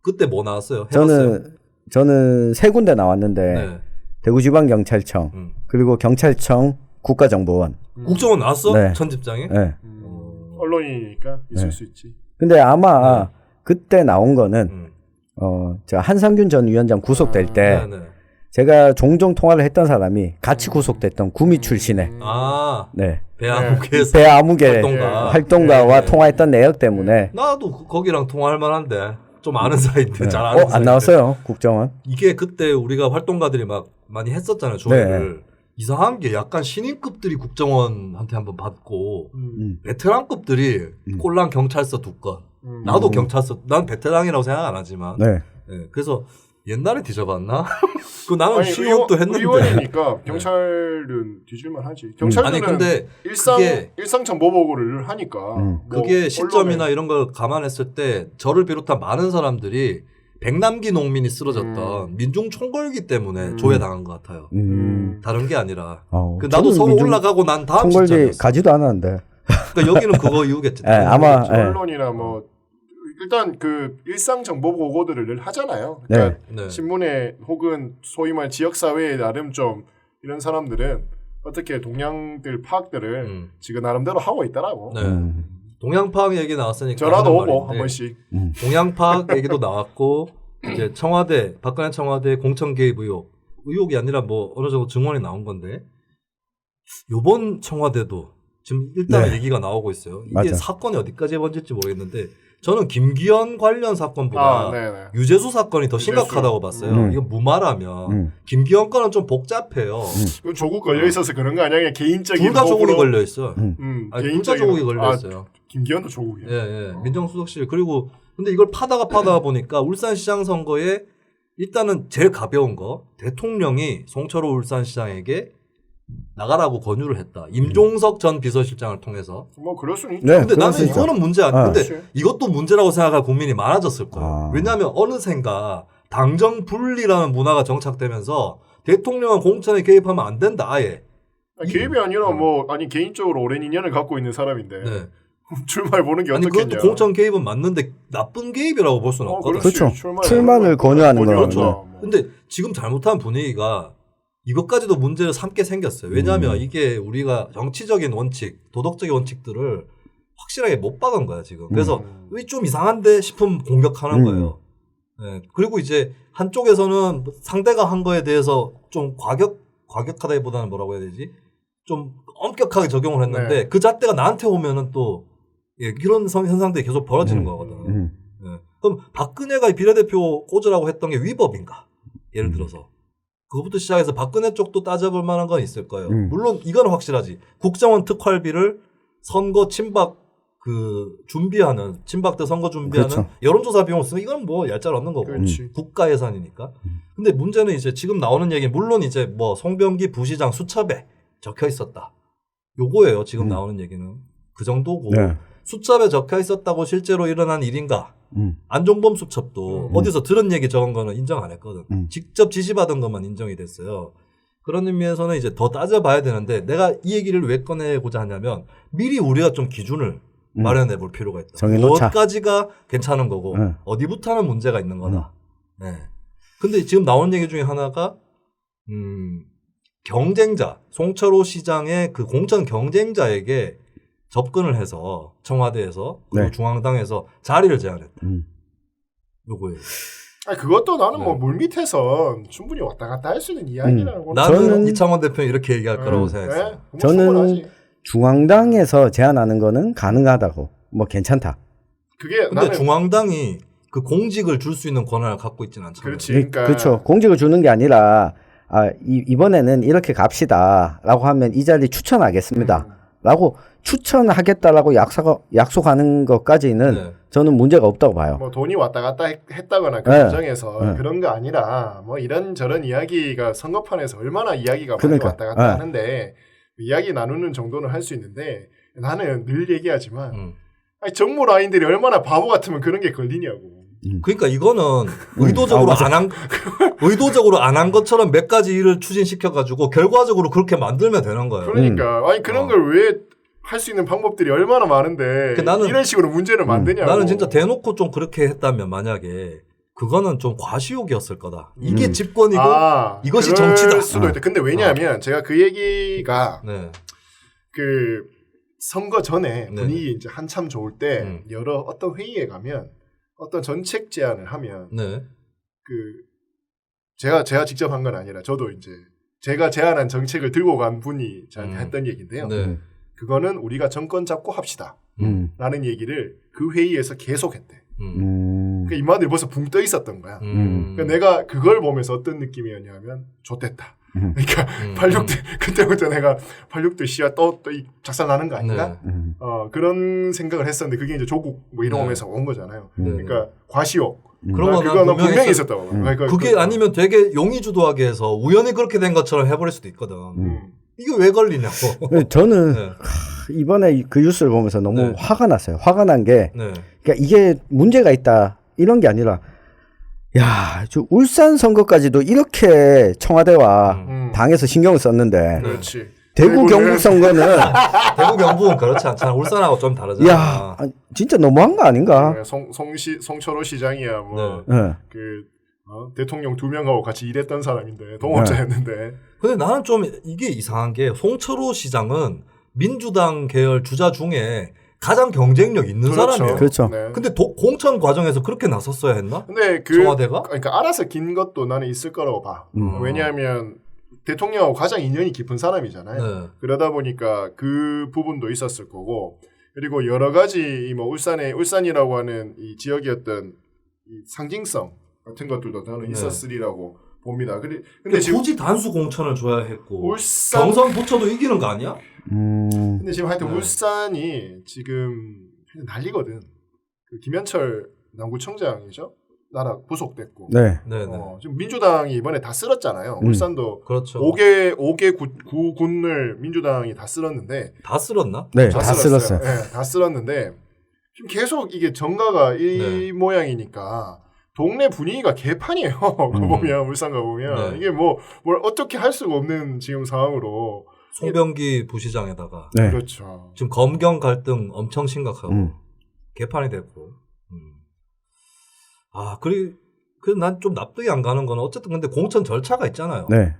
그때 뭐 나왔어요? 해봤어요? 저는 3군데 나왔는데 대구지방경찰청 그리고 경찰청 국가정보원. 국정원 나왔어? 천집장에? 언론이니까 있을 수 있지. 근데 아마 그때 나온 거는 저 한상균 전 위원장 구속될 때 제가 종종 통화를 했던 사람이 같이 구속됐던 구미 출신의 배아무개 활동가와 통화했던 내역 때문에 나도 거기랑 통화할 만한데 좀 아는 사이인데 잘 아는 사이인데 안 나왔어요 국정원. 이게 그때 우리가 활동가들이 막 많이 했었잖아요 조회를. 이상한 게 약간 신인급들이 국정원한테 한번 받고 베테랑급들이 꼴랑 경찰서 2건 나도 경찰서 난 베테랑이라고 생각 안 하지만 그래서 옛날에 뒤져봤나? 그 나는 시급도 했는데 의원이니까 경찰은 뒤질만 하지. 경찰들은 근데 일상 정보 보고를 하니까 그게 시점이나 이런 걸 감안했을 때 저를 비롯한 많은 사람들이 백남기 농민이 쓰러졌던 민중 총궐기 때문에 조회당한 것 같아요. 다른 게 아니라 나도 서울 올라가고 난 다음 총궐기 시점이었어. 가지도 않았는데. 그러니까 여기는 그거 이유겠지. 아마 언론이나 뭐 일단 그 일상 정보 보고들을 늘 하잖아요. 그러니까 신문에 혹은 소위 말 지역 사회에 나름 좀 이런 사람들은 어떻게 동향들 파악들을 지금 나름대로 하고 있더라고. 동향 파악 얘기 나왔으니까 전화도 오고 한 번씩. 동향 파악 얘기도 나왔고 이제 박근혜 청와대 공천 개입 의혹이 아니라 뭐 어느 정도 증언이 나온 건데 요번 청와대도 지금 일단 얘기가 나오고 있어요. 이게 사건이 어디까지 번질지 모르겠는데 저는 김기현 관련 사건보다 유재수 사건이 더 심각하다고 봤어요. 이건 무마라면 김기현 건은 좀 복잡해요. 조국 걸려 있어서 그런 거 아니야? 개인적인 둘 다 조국이 걸려 있어. 둘 다 조국이 걸려 있어요. 김기현도 조국이야. 민정수석실. 그리고 근데 이걸 파다가 보니까 울산시장 선거에 일단은 제일 가벼운 거 대통령이 송철호 울산시장에게 나가라고 권유를 했다. 임종석 전 비서실장을 통해서. 뭐 그럴 수는 있죠. 근데 나는 이거는 문제 아니야. 근데 그렇지. 이것도 문제라고 생각할 국민이 많아졌을 거예요. 왜냐하면 어느샌가 당정 분리라는 문화가 정착되면서 대통령은 공천에 개입하면 안 된다. 아예. 개입이 아니라 뭐 아니 개인적으로 오랜 인연을 갖고 있는 사람인데 네. 출마해 보는 게 어떻겠냐. 그것도 공천 개입은 맞는데 나쁜 개입이라고 볼 수는 없거든. 그렇죠. 출마를 권유하는 거죠. 그렇죠. 근데 지금 잘못한 분위기가 이것까지도 문제를 삼게 생겼어요. 왜냐하면 이게 우리가 정치적인 원칙, 도덕적인 원칙들을 확실하게 못 박은 거야 지금. 그래서 좀 이상한데 싶으면 공격하는 거예요. 네. 그리고 이제 한쪽에서는 상대가 한 거에 대해서 좀 과격하다기보다는 뭐라고 해야 되지? 좀 엄격하게 적용을 했는데 네. 그 잣대가 나한테 오면은 또 이런 현상들이 계속 벌어지는 거거든. 네. 그럼 박근혜가 비례대표 꽂으라고 했던 게 위법인가? 예를 들어서. 그것부터 시작해서 박근혜 쪽도 따져볼 만한 건 있을 거예요. 물론 이건 확실하지. 국정원 특활비를 선거 친박 준비하는 친박들 선거 준비하는 그렇죠. 여론조사 비용을 쓰면 이건 뭐 얄짤 없는 거고 국가 예산이니까. 근데 문제는 이제 지금 나오는 얘기 물론 이제 뭐 송병기 부시장 수첩에 적혀 있었다. 요거예요. 지금 나오는 얘기는 그 정도고 네. 수첩에 적혀 있었다고 실제로 일어난 일인가? 안종범 수첩도 어디서 들은 얘기 적은 거는 인정 안 했거든. 직접 지시받은 것만 인정이 됐어요. 그런 의미에서는 이제 더 따져봐야 되는데 내가 이 얘기를 왜 꺼내고자 하냐면 미리 우리가 좀 기준을 마련해 볼 필요가 있다. 어디까지가 괜찮은 거고 어디부터는 문제가 있는 거다. 네. 근데 지금 나오는 얘기 중에 하나가 경쟁자 송철호 시장의 그 공천 경쟁자에게 접근을 해서 청와대에서 그리고 네. 중앙당에서 자리를 제안했다. 요거예요. 아니 그것도 나는 뭐 물밑에서 충분히 왔다 갔다 할 수 있는 이야기라고. 나는 이창원 대표는 이렇게 얘기할 거라고 생각했어요. 네? 저는 충분하지. 중앙당에서 제안하는 거는 가능하다고. 뭐 괜찮다. 그게 근데 중앙당이 그 공직을 줄 수 있는 권한을 갖고 있지는 않잖아요. 그렇지. 그러니까 그렇죠. 공직을 주는 게 아니라 이번에는 이렇게 갑시다라고 하면 이 자리 추천하겠습니다. 라고 추천하겠다라고 약속하는 것까지는 네. 저는 문제가 없다고 봐요. 뭐 돈이 왔다 갔다 했다거나 그 과정에서 그런 거 아니라 뭐 이런저런 이야기가 선거판에서 얼마나 이야기가 많이 왔다 갔다 하는데 이야기 나누는 정도는 할 수 있는데 나는 늘 얘기하지만 아니 정무 라인들이 얼마나 바보 같으면 그런 게 걸리냐고. 그러니까 이거는 의도적으로 의도적으로 안 한 것처럼 몇 가지 일을 추진시켜 가지고 결과적으로 그렇게 만들면 되는 거예요. 그러니까 아니 그런 걸 왜 할 수 있는 방법들이 얼마나 많은데 나는, 이런 식으로 문제를 만드냐고. 나는 진짜 대놓고 좀 그렇게 했다면 만약에 그거는 좀 과시욕이었을 거다. 이게 집권이고 이것이 정치다. 수도 있다. 근데 왜냐하면 제가 그 얘기가 네. 그 선거 전에 분위기 이제 한참 좋을 때 여러 어떤 회의에 가면 어떤 정책 제안을 하면 네. 제가 직접 한 건 아니라 저도 이제 제가 제안한 정책을 들고 간 분이 저한테 했던 얘기인데요. 네. 그거는 우리가 정권 잡고 합시다. 라는 얘기를 그 회의에서 계속 했대. 그러니까 입마늘이 벌써 붕 떠 있었던 거야. 그러니까 내가 그걸 보면서 어떤 느낌이었냐면 좋댔다. 그러니까 86대 그때부터 내가 86대 씨야 또 작살나는 거 아닌가? 네. 그런 생각을 했었는데 그게 이제 조국 뭐 이러면서 온 거잖아요. 그러니까 과시욕. 그거는 분명히 있었다고. 그러니까 그게 아니면 되게 용의주도하게 해서 우연히 그렇게 된 것처럼 해버릴 수도 있거든. 이게 왜 걸리냐고. 저는 이번에 그 뉴스를 보면서 너무 화가 났어요. 화가 난 게 그러니까 이게 문제가 있다 이런 게 아니라 야, 저 울산 선거까지도 이렇게 청와대와 당에서 신경을 썼는데 그렇지. 대구 경북 선거는 대구 경북은 그렇지 않잖아. 울산하고 좀 다르잖아. 야, 진짜 너무한 거 아닌가? 송철호 시장이야 뭐 대통령 2명하고 같이 일했던 사람인데 동업자였는데. 근데 나는 좀 이게 이상한 게 송철호 시장은 민주당 계열 주자 중에 가장 경쟁력 있는 사람이에요. 그렇죠. 네. 근데 공천 과정에서 그렇게 나섰어야 했나? 근데 청와대가? 그러니까 알아서 긴 것도 나는 있을 거라고 봐. 왜냐하면 대통령하고 가장 인연이 깊은 사람이잖아요. 네. 그러다 보니까 그 부분도 있었을 거고 그리고 여러 가지 뭐 울산이라고 하는 이 지역의 어떤 이 상징성 같은 것들도 저는 있었으리라고 봅니다. 근데 지금 굳이 단수 공천을 줘야 했고 경선 부처도 이기는 거 아니야? 근데 지금 하여튼 울산이 지금 난리거든. 그 김현철 남구청장이죠. 나라 부속됐고. 네. 지금 민주당이 이번에 다 쓸었잖아요. 울산도 그렇죠. 5개 군을 민주당이 다 쓸었는데. 다 쓸었나? 네, 다 쓸었어요. 네, 다 쓸었는데 지금 계속 이게 정가가 이 모양이니까 동네 분위기가 개판이에요. 보면 울산 가보면 이게 뭘 어떻게 할 수가 없는 지금 상황으로. 송병기 부시장에다가 그렇죠. 지금 검경 갈등 엄청 심각하고 개판이 됐고. 그리고 난 좀 납득이 안 가는 건 어쨌든 근데 공천 절차가 있잖아요. 네.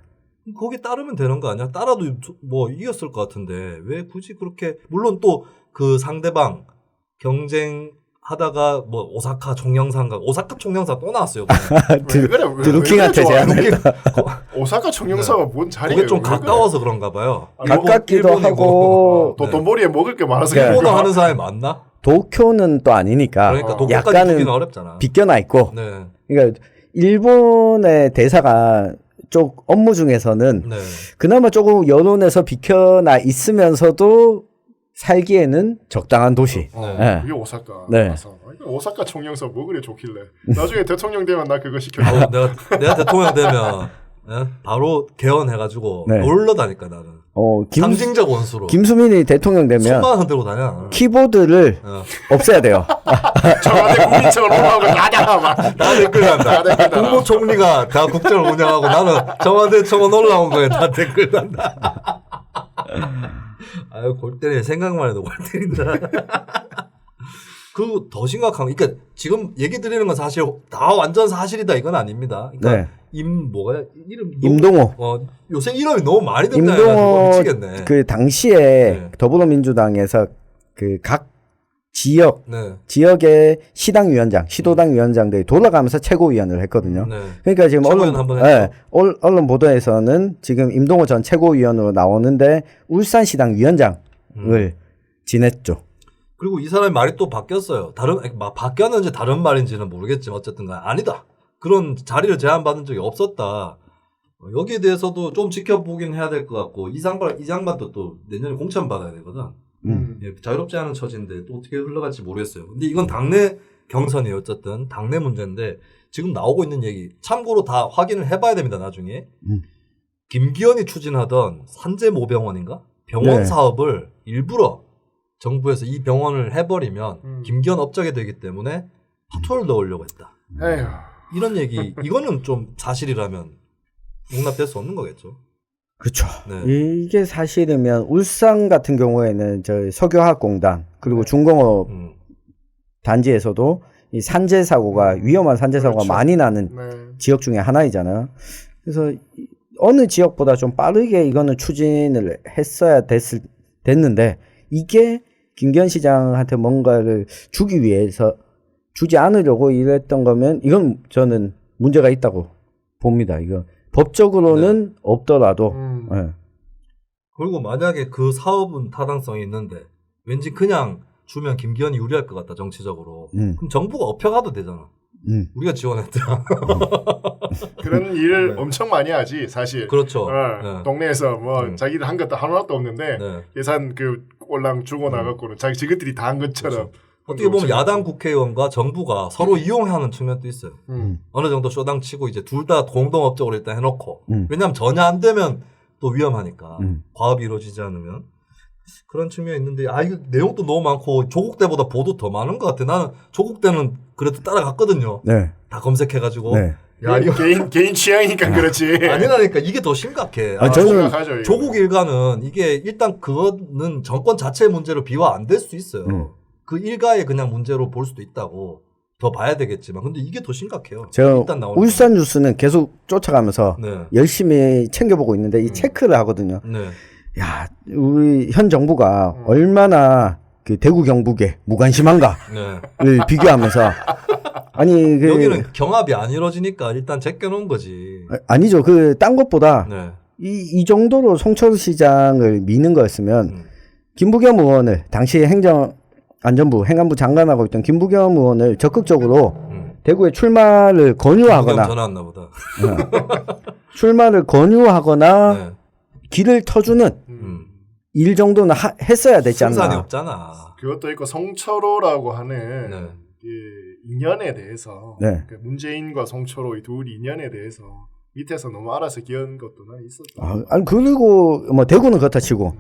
거기 따르면 되는 거 아니야? 따라도 뭐 이겼을 것 같은데 왜 굳이 그렇게 물론 또 그 상대방 경쟁하다가 뭐 오사카 총영상 또 나왔어요. 드루킹한테 제안했다. 오사카 총영사가 뭔 자리예요? 그게 좀 가까워서 그런가 봐요. 가깝기도 하고 돈벌이에 먹을 게 많아서 일본어 하는 사람이 많나? 도쿄는 또 아니니까 그러니까 약간은 어렵잖아. 비껴나 있고. 그러니까 일본의 대사가 쪽 업무 중에서는 그나마 조금 여론에서 비껴나 있으면서도 살기에는 적당한 도시. 그게 오사카. 오사카 총영사 뭐 그래 좋길래. 나중에 대통령 되면 나 그거 시켜줘. 내가 대통령 되면 바로 개헌해가지고 놀러 다닐까 나는. 상징적 원수로. 김수민이 대통령 되면 손만 흔들고 다녀. 키보드를 없애야 돼요. 청와대 국민청을 운영하고 다 댓글 난다. 국무총리가 다 국정을 운영하고 나는 청와대 청원 올라온 거에 다 댓글 난다. 아유 골 때리네. 생각만 해도 골 때린다. 그 더 심각한 거. 그러니까 지금 얘기 드리는 건 사실 다 완전 사실이다 이건 아닙니다. 그러니까 이름 임동호. 요새 이름이 너무 많이 등장해가지고 미치겠네. 그 당시에 더불어민주당에서 그 각 지역의 시당 위원장, 시도당 위원장들이 돌아가면서 최고위원을 했거든요. 그러니까 지금 언론 보도에서는 지금 임동호 전 최고위원으로 나오는데 울산시당 위원장을 지냈죠. 그리고 이 사람의 말이 또 바뀌었어요. 바뀌었는지 다른 말인지는 모르겠지만 어쨌든 간에 아니다. 그런 자리를 제안받은 적이 없었다. 여기에 대해서도 좀 지켜보긴 해야 될 것 같고 이 장관도 또 내년에 공천 받아야 되거든. 자유롭지 않은 처지인데 또 어떻게 흘러갈지 모르겠어요. 근데 이건 당내 경선이에요. 어쨌든 당내 문제인데 지금 나오고 있는 얘기 참고로 다 확인을 해봐야 됩니다. 나중에. 김기현이 추진하던 산재모병원인가? 병원 사업을 일부러 정부에서 이 병원을 해버리면 김기현 업적이 되기 때문에 파토를 넣으려고 했다. 이런 얘기 이거는 좀 사실이라면 용납될 수 없는 거겠죠. 그렇죠. 이게 사실이면 울산 같은 경우에는 저 석유화학공단 그리고 중공업 단지에서도 이 산재 사고가 위험한 산재 사고가 많이 나는 지역 중에 하나이잖아요. 그래서 어느 지역보다 좀 빠르게 이거는 추진을 했어야 됐는데 이게 김기현 시장한테 뭔가를 주기 위해서 주지 않으려고 이랬던 거면 이건 저는 문제가 있다고 봅니다. 이거 법적으로는 없더라도. 그리고 만약에 그 사업은 타당성이 있는데 왠지 그냥 주면 김기현이 유리할 것 같다 정치적으로. 그럼 정부가 업혀가도 되잖아. 우리가 지원했다. 그런 일을 엄청 많이 하지 사실. 그렇죠. 동네에서 뭐 자기들 한 것도 하나도 없는데 예산 그 꼴랑 주고 나갔고는 지그들이 다 한 것처럼. 그렇죠. 어떻게 보면 야당 국회의원과 정부가 서로 이용하는 측면도 있어요. 어느 정도 쇼당 치고 이제 둘 다 공동업적으로 일단 해놓고. 왜냐하면 전혀 안 되면 또 위험하니까. 과업이 이루어지지 않으면. 그런 측면이 있는데 이거 내용도 너무 많고 조국 때보다 보도 더 많은 것 같아. 나는 조국 때는 그래도 따라갔거든요. 다 검색해가지고. 야, 이거 개인 취향이니까 그렇지. 아니라니까 이게 더 심각해. 저는 조국 일가는 이게 일단 그거는 정권 자체의 문제로 비화 안 될 수 있어요. 그 일가의 그냥 문제로 볼 수도 있다고 더 봐야 되겠지만 근데 이게 더 심각해요. 제가 울산 뉴스는 계속 쫓아가면서 열심히 챙겨보고 있는데 이 체크를 하거든요. 야, 우리 현 정부가 얼마나 그 대구 경북에 무관심한가를 비교하면서 아니 여기는 경합이 안 이루어지니까 일단 제껴놓은 거지. 아니죠. 그 딴 것보다 이 정도로 송철 시장을 미는 거였으면 김부겸 의원을 당시 행정안전부 행안부 장관하고 있던 김부겸 의원을 적극적으로 대구에 출마를 권유하거나 전화 왔나 보다. 출마를 권유하거나 길을 터주는 일 정도는 했어야 되지 않나. 승산이 없잖아. 그것도 있고 성철호라고 하는 인연에 대해서 네. 그 문재인과 송철호 이 둘 인연에 대해서 밑에서 너무 알아서 기한 것도 난 있었다. 아니 그리고 뭐 대구는 그렇다 치고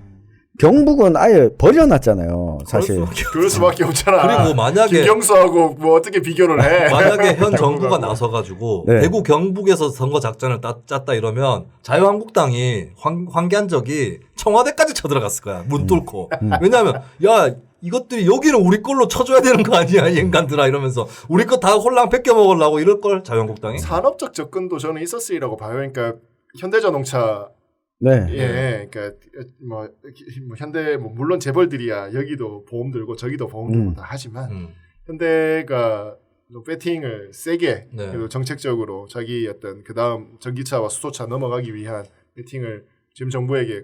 경북은 아예 버려놨잖아요. 사실. 그럴 수밖에 없잖아. 그리고 만약에 김경수하고 뭐 어떻게 비교를 해? 만약에 현 정부가 나서가지고 네. 대구 경북에서 선거 작전을 짰다 이러면 자유한국당이 황교안적이 청와대까지 쳐들어갔을 거야. 문 뚫고. 왜냐하면 야 이것들이 여기는 우리 걸로 쳐줘야 되는 거 아니야 이 인간들아 이러면서 우리 거 다 홀랑 뺏겨 먹으려고 이럴 걸 자유한국당이. 산업적 접근도 저는 있었으리라고 봐요. 그러니까 현대자동차 네. 예, 그러니까 뭐 현대 뭐 물론 재벌들이야 여기도 보험 들고 저기도 보험 들고 다 하지만 현대가 배팅을 세게 네. 그리고 정책적으로 자기 어떤 그 다음 전기차와 수소차 넘어가기 위한 배팅을 지금 정부에게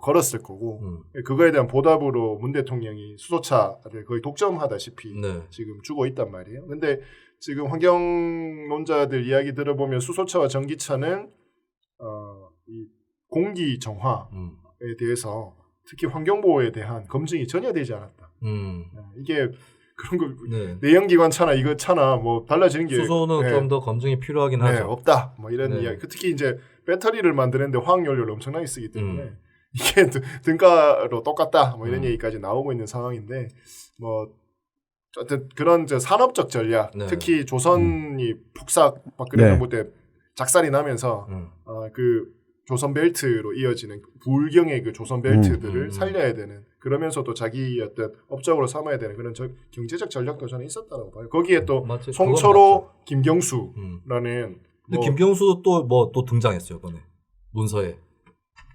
걸었을 거고 그거에 대한 보답으로 문 대통령이 수소차를 거의 독점하다시피 네. 지금 주고 있단 말이에요. 근데 지금 환경론자들 이야기 들어보면 수소차와 전기차는 이 공기 정화에 대해서 특히 환경보호에 대한 검증이 전혀 되지 않았다. 이게 그런 거 네. 내연기관 차나 이거 차나 뭐 달라지는 게 수소는 네. 좀 더 검증이 필요하긴 네, 하죠. 없다. 뭐 이런 네. 이야기. 특히 이제 배터리를 만드는데 화학연료를 엄청나게 쓰기 때문에 이게 등가로 똑같다. 뭐 이런 얘기까지 나오고 있는 상황인데 뭐 어쨌든 그런 산업적 전략, 네. 특히 조선이 폭삭 박근혜 정부 때 작살이 나면서 그 조선 벨트로 이어지는 불경의 그 조선 벨트들을 살려야 되는 그러면서도 자기 어떤 업적으로 삼아야 되는 그런 경제적 전략도 저는 있었다고 봐요. 거기에 또 맞지. 송철호, 김경수라는 근데 김경수도 또 등장했어요 이번에 문서에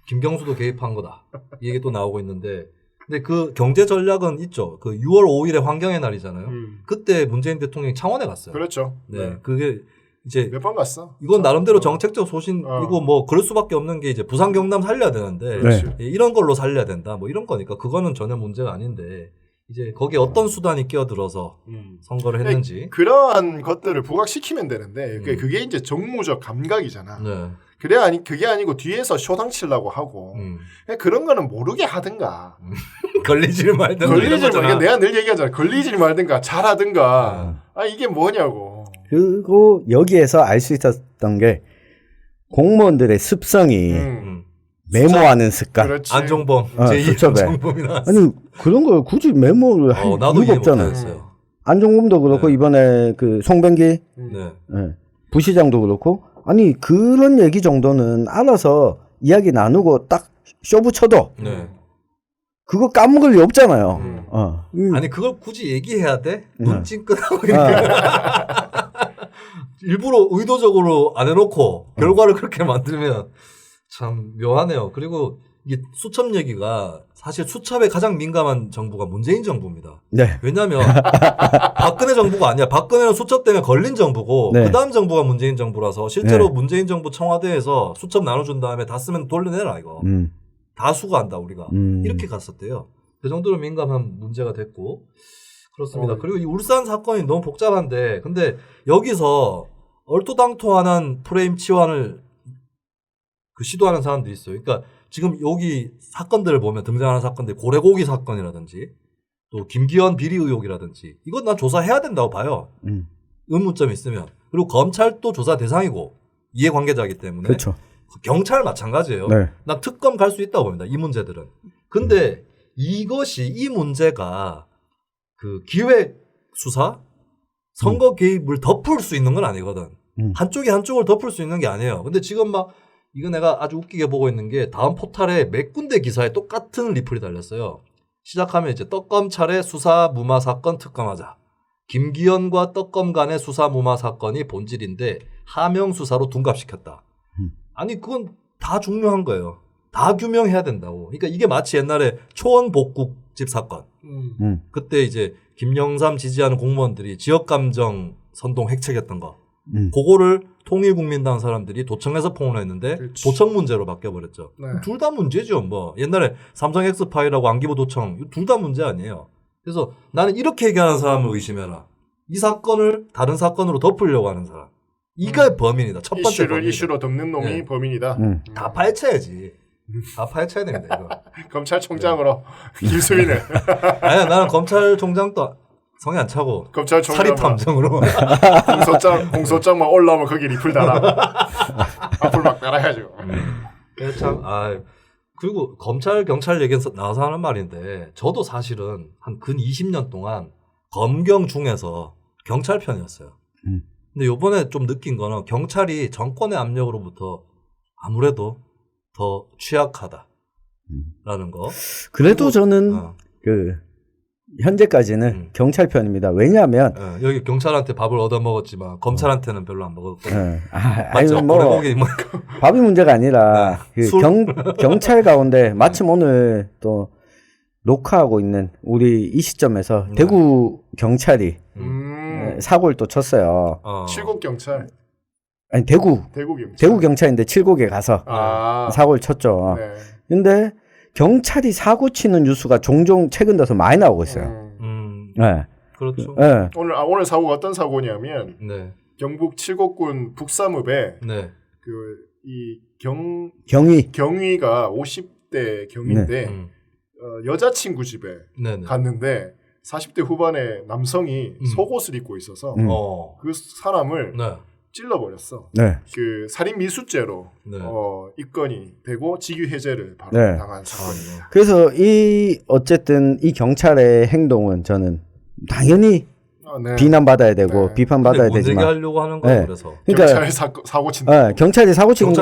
김경수도 개입한 거다 이 얘기 또 나오고 있는데 근데 그 경제 전략은 있죠. 그 6월 5일에 환경의 날이잖아요. 그때 문재인 대통령이 창원에 갔어요. 그렇죠. 네, 그게 이제 몇 번 갔어. 이건 나름대로 정책적 소신이고 뭐 그럴 수밖에 없는 게 이제 부산 경남 살려야 되는데 이런 걸로 살려야 된다 뭐 이런 거니까 그거는 전혀 문제가 아닌데 이제 거기에 어떤 수단이 끼어들어서 선거를 했는지 그러한 것들을 부각시키면 되는데 그게 이제 정무적 감각이잖아. 네. 그게 아니고 뒤에서 쇼당 치려고 하고 그런 거는 모르게 하든가 걸리지를 말든가 내가 늘 얘기하잖아. 걸리지를 말든가 잘하든가 이게 뭐냐고. 그리고 여기에서 알 수 있었던 게 공무원들의 습성이 메모하는 습관. 그렇지. 안종범 수첩에. 안종범이 나왔어. 아니 그런 걸 굳이 메모를 할 이유가 없잖아요. 안종범도 그렇고 이번에 그 송병기 부시장도 그렇고 아니 그런 얘기 정도는 알아서 이야기 나누고 딱 쇼 붙여도 그거 까먹을 리 없잖아요. 아니 그걸 굳이 얘기해야 돼? 눈찡 끄라고 일부러 의도적으로 안 해놓고 결과를 그렇게 만들면 참 묘하네요. 그리고 이게 수첩 얘기가 사실 수첩에 가장 민감한 정부가 문재인 정부입니다. 네. 왜냐하면 박근혜 정부가 아니야. 박근혜는 수첩 때문에 걸린 정부고 그 다음 정부가 문재인 정부라서 실제로 문재인 정부 청와대에서 수첩 나눠준 다음에 다 쓰면 돌려내라 이거. 다 수거한다 우리가. 이렇게 갔었대요. 그 정도로 민감한 문제가 됐고 그렇습니다. 그리고 이 울산 사건이 너무 복잡한데 근데 여기서 얼토당토하는 프레임 치환을 시도하는 사람도 있어요. 그러니까 지금 여기 사건들을 보면 등장하는 사건들 고래고기 사건이라든지 또 김기현 비리 의혹이라든지 이건 난 조사해야 된다고 봐요. 의문점이 있으면. 그리고 검찰도 조사 대상이고 이해관계자이기 때문에 그렇죠. 경찰 마찬가지예요. 난 특검 갈 수 있다고 봅니다. 이 문제들은. 근데 이 문제가 그 기획 수사 선거 개입을 덮을 수 있는 건 아니거든. 한쪽이 한쪽을 덮을 수 있는 게 아니에요. 근데 지금 막 이거 내가 아주 웃기게 보고 있는 게 다음 포탈에 몇 군데 기사에 똑같은 리플이 달렸어요. 시작하면 이제 떡검찰의 수사 무마 사건 특검하자. 김기현과 떡검 간의 수사 무마 사건이 본질인데 하명 수사로 둔갑시켰다. 아니 그건 다 중요한 거예요. 다 규명해야 된다고. 그러니까 이게 마치 옛날에 초원 복국집 사건. 그때 이제 김영삼 지지하는 공무원들이 지역감정 선동 획책했던 거. 그거를 통일국민당 사람들이 도청에서 폭로했는데 도청 문제로 바뀌어버렸죠. 둘 다 문제죠. 뭐 옛날에 삼성 엑스파일하고 안기부 도청 둘 다 문제 아니에요. 그래서 나는 이렇게 얘기하는 사람을 의심해라. 이 사건을 다른 사건으로 덮으려고 하는 사람. 이가 범인이다. 첫 번째 범인이다. 이슈로 덮는 놈이 범인이다. 다 파헤쳐야지. 다 파헤쳐야 됩니다. 이거. 검찰총장으로 김수민을. 아니야 나는 검찰총장도 성에 안 차고 검찰총장 사립 탐정으로 공소장만 올라오면 거기 리플 달아. 앞을 막 달아야죠. 참 그리고 검찰 경찰 얘기에서 나와서 하는 말인데 저도 사실은 한 근 20년 동안 검경 중에서 경찰 편이었어요. 근데 요번에 좀 느낀 거는 경찰이 정권의 압력으로부터 아무래도 더 취약하다라는 거. 그래도 그리고, 저는 현재까지는 경찰 편입니다. 왜냐하면 여기 경찰한테 밥을 얻어 먹었지만 검찰한테는 별로 안 먹었거든요. 맞죠? 밥이 문제가 아니라 경찰 가운데 마침 오늘 또 녹화하고 있는 우리 이 시점에서 대구 경찰이 사고를 또 쳤어요. 칠곡 경찰. 아니 대구 경찰인데 칠곡에 가서 사고를 쳤죠. 네. 근데 경찰이 사고 치는 뉴스가 종종 최근 들어서 많이 나오고 있어요. 네. 그렇죠. 네. 오늘 사고가 어떤 사고냐면 경북 칠곡군 북삼읍에 경위가 50대 경위인데 여자친구 집에 갔는데 40대 후반의 남성이 속옷을 입고 있어서 그 사람을 찔러버렸어. 그 살인 미수죄로 입건이 되고 직위해제를 바로 당한 사건이에요. 그래서 어쨌든 이 경찰의 행동은 저는 당연히 비난받아야 되고 비판받아야 되지만 문제게 하려고 하는 거예요. 그래서 그러니까 경찰이 사고 친다. 경찰이 사고 친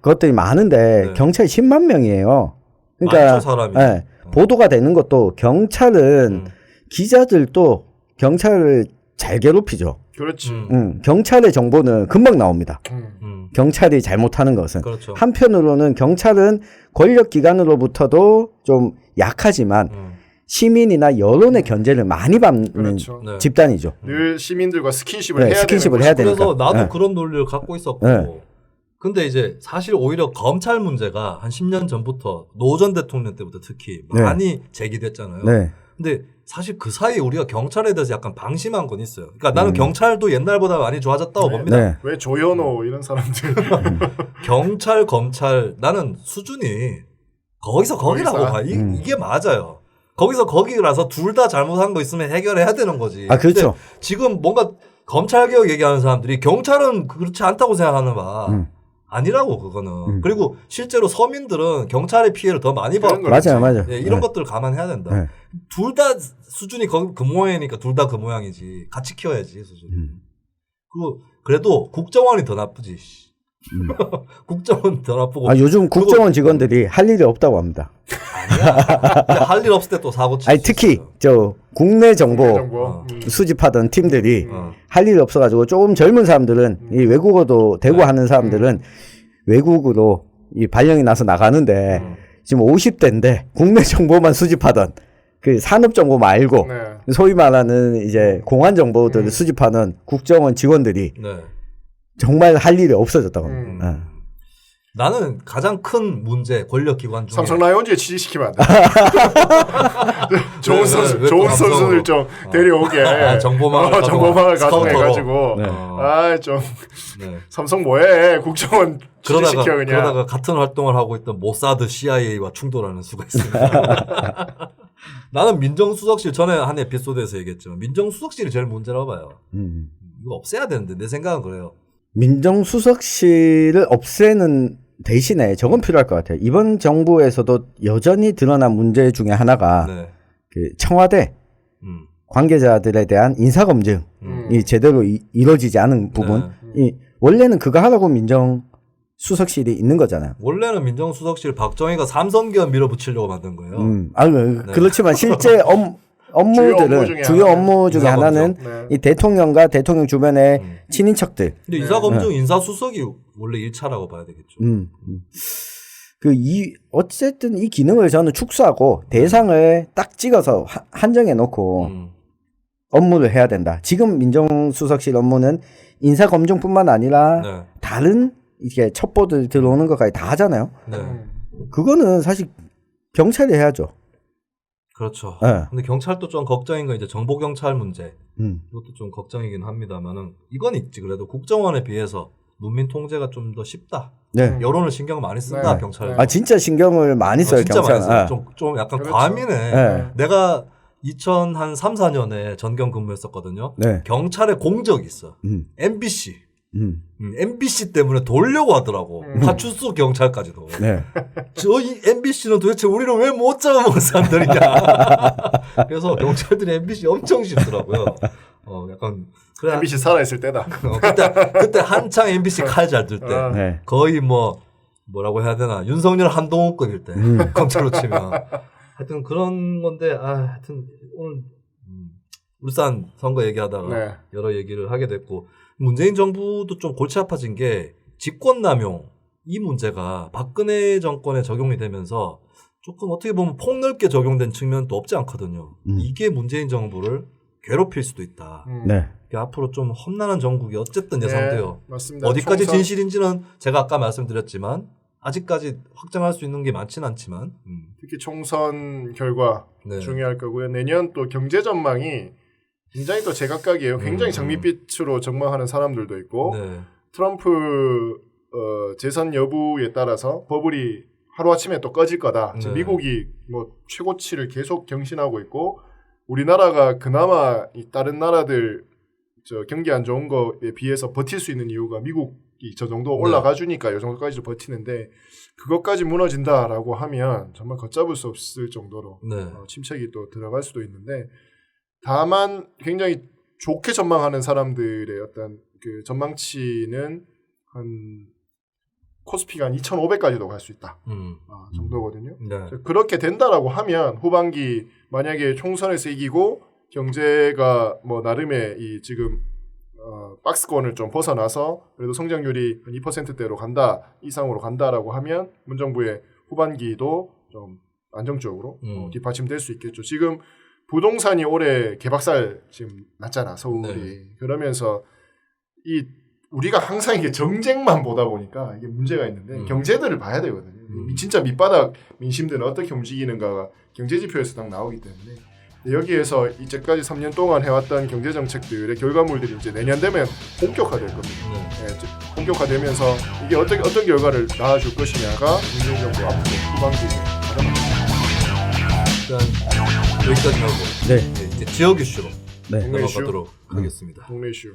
것들이 많은데 경찰이 10만 명이에요. 그러니까 많죠, 사람이. 보도가 되는 것도 경찰은 기자들도 경찰을 잘 괴롭히죠. 그렇지. 경찰의 정보는 금방 나옵니다. 경찰이 잘못하는 것은. 그렇죠. 한편으로는 경찰은 권력기관으로부터도 좀 약하지만 시민이나 여론의 견제를 많이 받는 집단이죠. 늘 시민들과 스킨십을 해야 되니까. 그래서 나도 그런 논리를 갖고 있었고 근데 이제 사실 오히려 검찰 문제가 한 10년 전부터 노 전 대통령 때부터 특히 많이 제기됐잖아요. 근데 사실 그 사이에 우리가 경찰에 대해서 약간 방심한 건 있어요. 그러니까 나는 경찰도 옛날보다 많이 좋아졌다고 봅니다. 왜 조현호 이런 사람들 경찰 검찰 나는 수준이 거기서 거기라고 봐. 이게 맞아요. 거기서 거기라서 둘 다 잘못한 거 있으면 해결해야 되는 거지. 그렇죠. 지금 뭔가 검찰 개혁 얘기하는 사람들이 경찰은 그렇지 않다고 생각하는 바 아니라고 그거는. 그리고 실제로 서민들은 경찰의 피해를 더 많이 받고 맞아요. 이런 것들을 감안해야 된다. 둘 다 수준이 그 모양이니까 둘 다 그 모양이지. 같이 키워야지 수준. 그리고 그래도 국정원이 더 나쁘지. 국정원 더 나쁘고. 요즘 국정원 직원들이 할 일이 없다고 합니다. 아니야. 할 일 없을 때 또 사고 치고. 특히 국내 정보 수집하던 팀들이 할 일이 없어가지고 조금 젊은 사람들은 이 외국어도 대고 하는 사람들은 외국으로 이 발령이 나서 나가는데 지금 50대인데 국내 정보만 수집하던 그 산업 정보 말고 소위 말하는 이제 공안 정보들을 수집하는 국정원 직원들이 정말 할 일이 없어졌다고 합니다. 나는 가장 큰 문제 권력기관 중에 삼성 라이온즈에 취직시키면 안 돼. 좋은 선수들 좀 데려오게. 정보망을 가동해가지고 삼성 뭐해 국정원 취직시켜 그냥. 그러다가 같은 활동을 하고 있던 모사드 CIA와 충돌하는 수가 있습니다. 나는 민정수석실 전에 한 에피소드에서 얘기했지만 민정수석실이 제일 문제라고 봐요. 이거 없애야 되는데 내 생각은 그래요. 민정수석실을 없애는 대신에 저건 필요할 것 같아요. 이번 정부에서도 여전히 드러난 문제 중에 하나가 그 청와대 관계자들에 대한 인사검증이 제대로 이루어지지 않은 부분. 원래는 그거 하라고 민정수석실이 있는 거잖아요. 원래는 민정수석실 박정희가 삼선기업 밀어붙이려고 만든 거예요. 그렇지만 실제 업무들은 주요 업무 중에 하나는 이 대통령과 대통령 주변의 친인척들. 근데 인사검증 인사수석이 원래 1차라고 봐야 되겠죠. 어쨌든 이 기능을 저는 축소하고 대상을 딱 찍어서 한정해 놓고 업무를 해야 된다. 지금 민정수석실 업무는 인사검증뿐만 아니라 다른 이게 첩보들 들어오는 것까지 다 하잖아요. 그거는 사실 경찰이 해야죠. 그렇죠. 근데 경찰도 좀 걱정인 건 이제 정보경찰 문제. 이것도 좀 걱정이긴 합니다만은 이건 있지. 그래도 국정원에 비해서 문민 통제가 좀 더 쉽다. 여론을 신경 많이 쓴다 경찰. 진짜 신경을 많이 써요 진짜 경찰. 많이 써요. 좀 약간 과민해. 내가 2003, 4년에 전경 근무했었거든요. 네. 경찰에 공적이 있어. MBC. MBC 때문에 돌려고 하더라고. 파출소 경찰까지도. 네. 저희 MBC는 도대체 우리를 왜 못 잡아먹은 사람들이냐. 그래서 경찰들이 MBC 엄청 싫더라고요. 약간. 그래, MBC 살아있을 때다. 그때 한창 MBC 칼 잘 들 때. 네. 거의 뭐라고 해야 되나. 윤석열 한동훈급일 때. 검찰로 치면. 하여튼 그런 건데, 하여튼 오늘 울산 선거 얘기하다가 네. 여러 얘기를 하게 됐고, 문재인 정부도 좀 골치 아파진 게 직권남용 이 문제가 박근혜 정권에 적용이 되면서 조금 어떻게 보면 폭넓게 적용된 측면도 없지 않거든요. 이게 문재인 정부를 괴롭힐 수도 있다. 네. 앞으로 좀 험난한 정국이 어쨌든 예상돼요. 네, 맞습니다. 어디까지 진실인지는 제가 아까 말씀드렸지만 아직까지 확정할 수 있는 게 많지는 않지만 특히 총선 결과 네. 중요할 거고요. 내년 또 경제 전망이 굉장히 또 제각각이에요. 굉장히 장밋빛으로 전망하는 사람들도 있고 네. 트럼프 재선 여부에 따라서 버블이 하루아침에 또 꺼질 거다. 지금 네. 미국이 뭐 최고치를 계속 경신하고 있고 우리나라가 그나마 이 다른 나라들 경기 안 좋은 거에 비해서 버틸 수 있는 이유가 미국이 저 정도 올라가 주니까 이 정도까지도 버티는데 그것까지 무너진다라고 하면 정말 걷잡을 수 없을 정도로 네. 침체기 또 들어갈 수도 있는데 다만 굉장히 좋게 전망하는 사람들의 어떤 그 전망치는 한 코스피가 한 2,500까지도 갈 수 있다 정도거든요. 네. 그렇게 된다라고 하면 후반기 만약에 총선에서 이기고 경제가 뭐 나름의 이 지금 박스권을 좀 벗어나서 그래도 성장률이 한 2%대로 간다 이상으로 간다라고 하면 문정부의 후반기도 좀 안정적으로 뒷받침될 수 있겠죠. 지금 부동산이 올해 개박살 지금 났잖아 서울이. 네. 그러면서 이 우리가 항상 이게 정쟁만 보다 보니까 이게 문제가 있는데 경제들을 봐야 되거든요. 진짜 밑바닥 민심들은 어떻게 움직이는가가 경제 지표에서 딱 나오기 때문에 여기에서 이제까지 3년 동안 해왔던 경제 정책들의 결과물들이 이제 내년 되면 본격화될 겁니다. 네, 본격화되면서 이게 어떤 결과를 낳아줄 것이냐가 문재인 정부 앞으로 후반기에 일단 여기까지 하고 네. 이제 지역 이슈로 네. 넘어가도록 하겠습니다. 동네 이슈.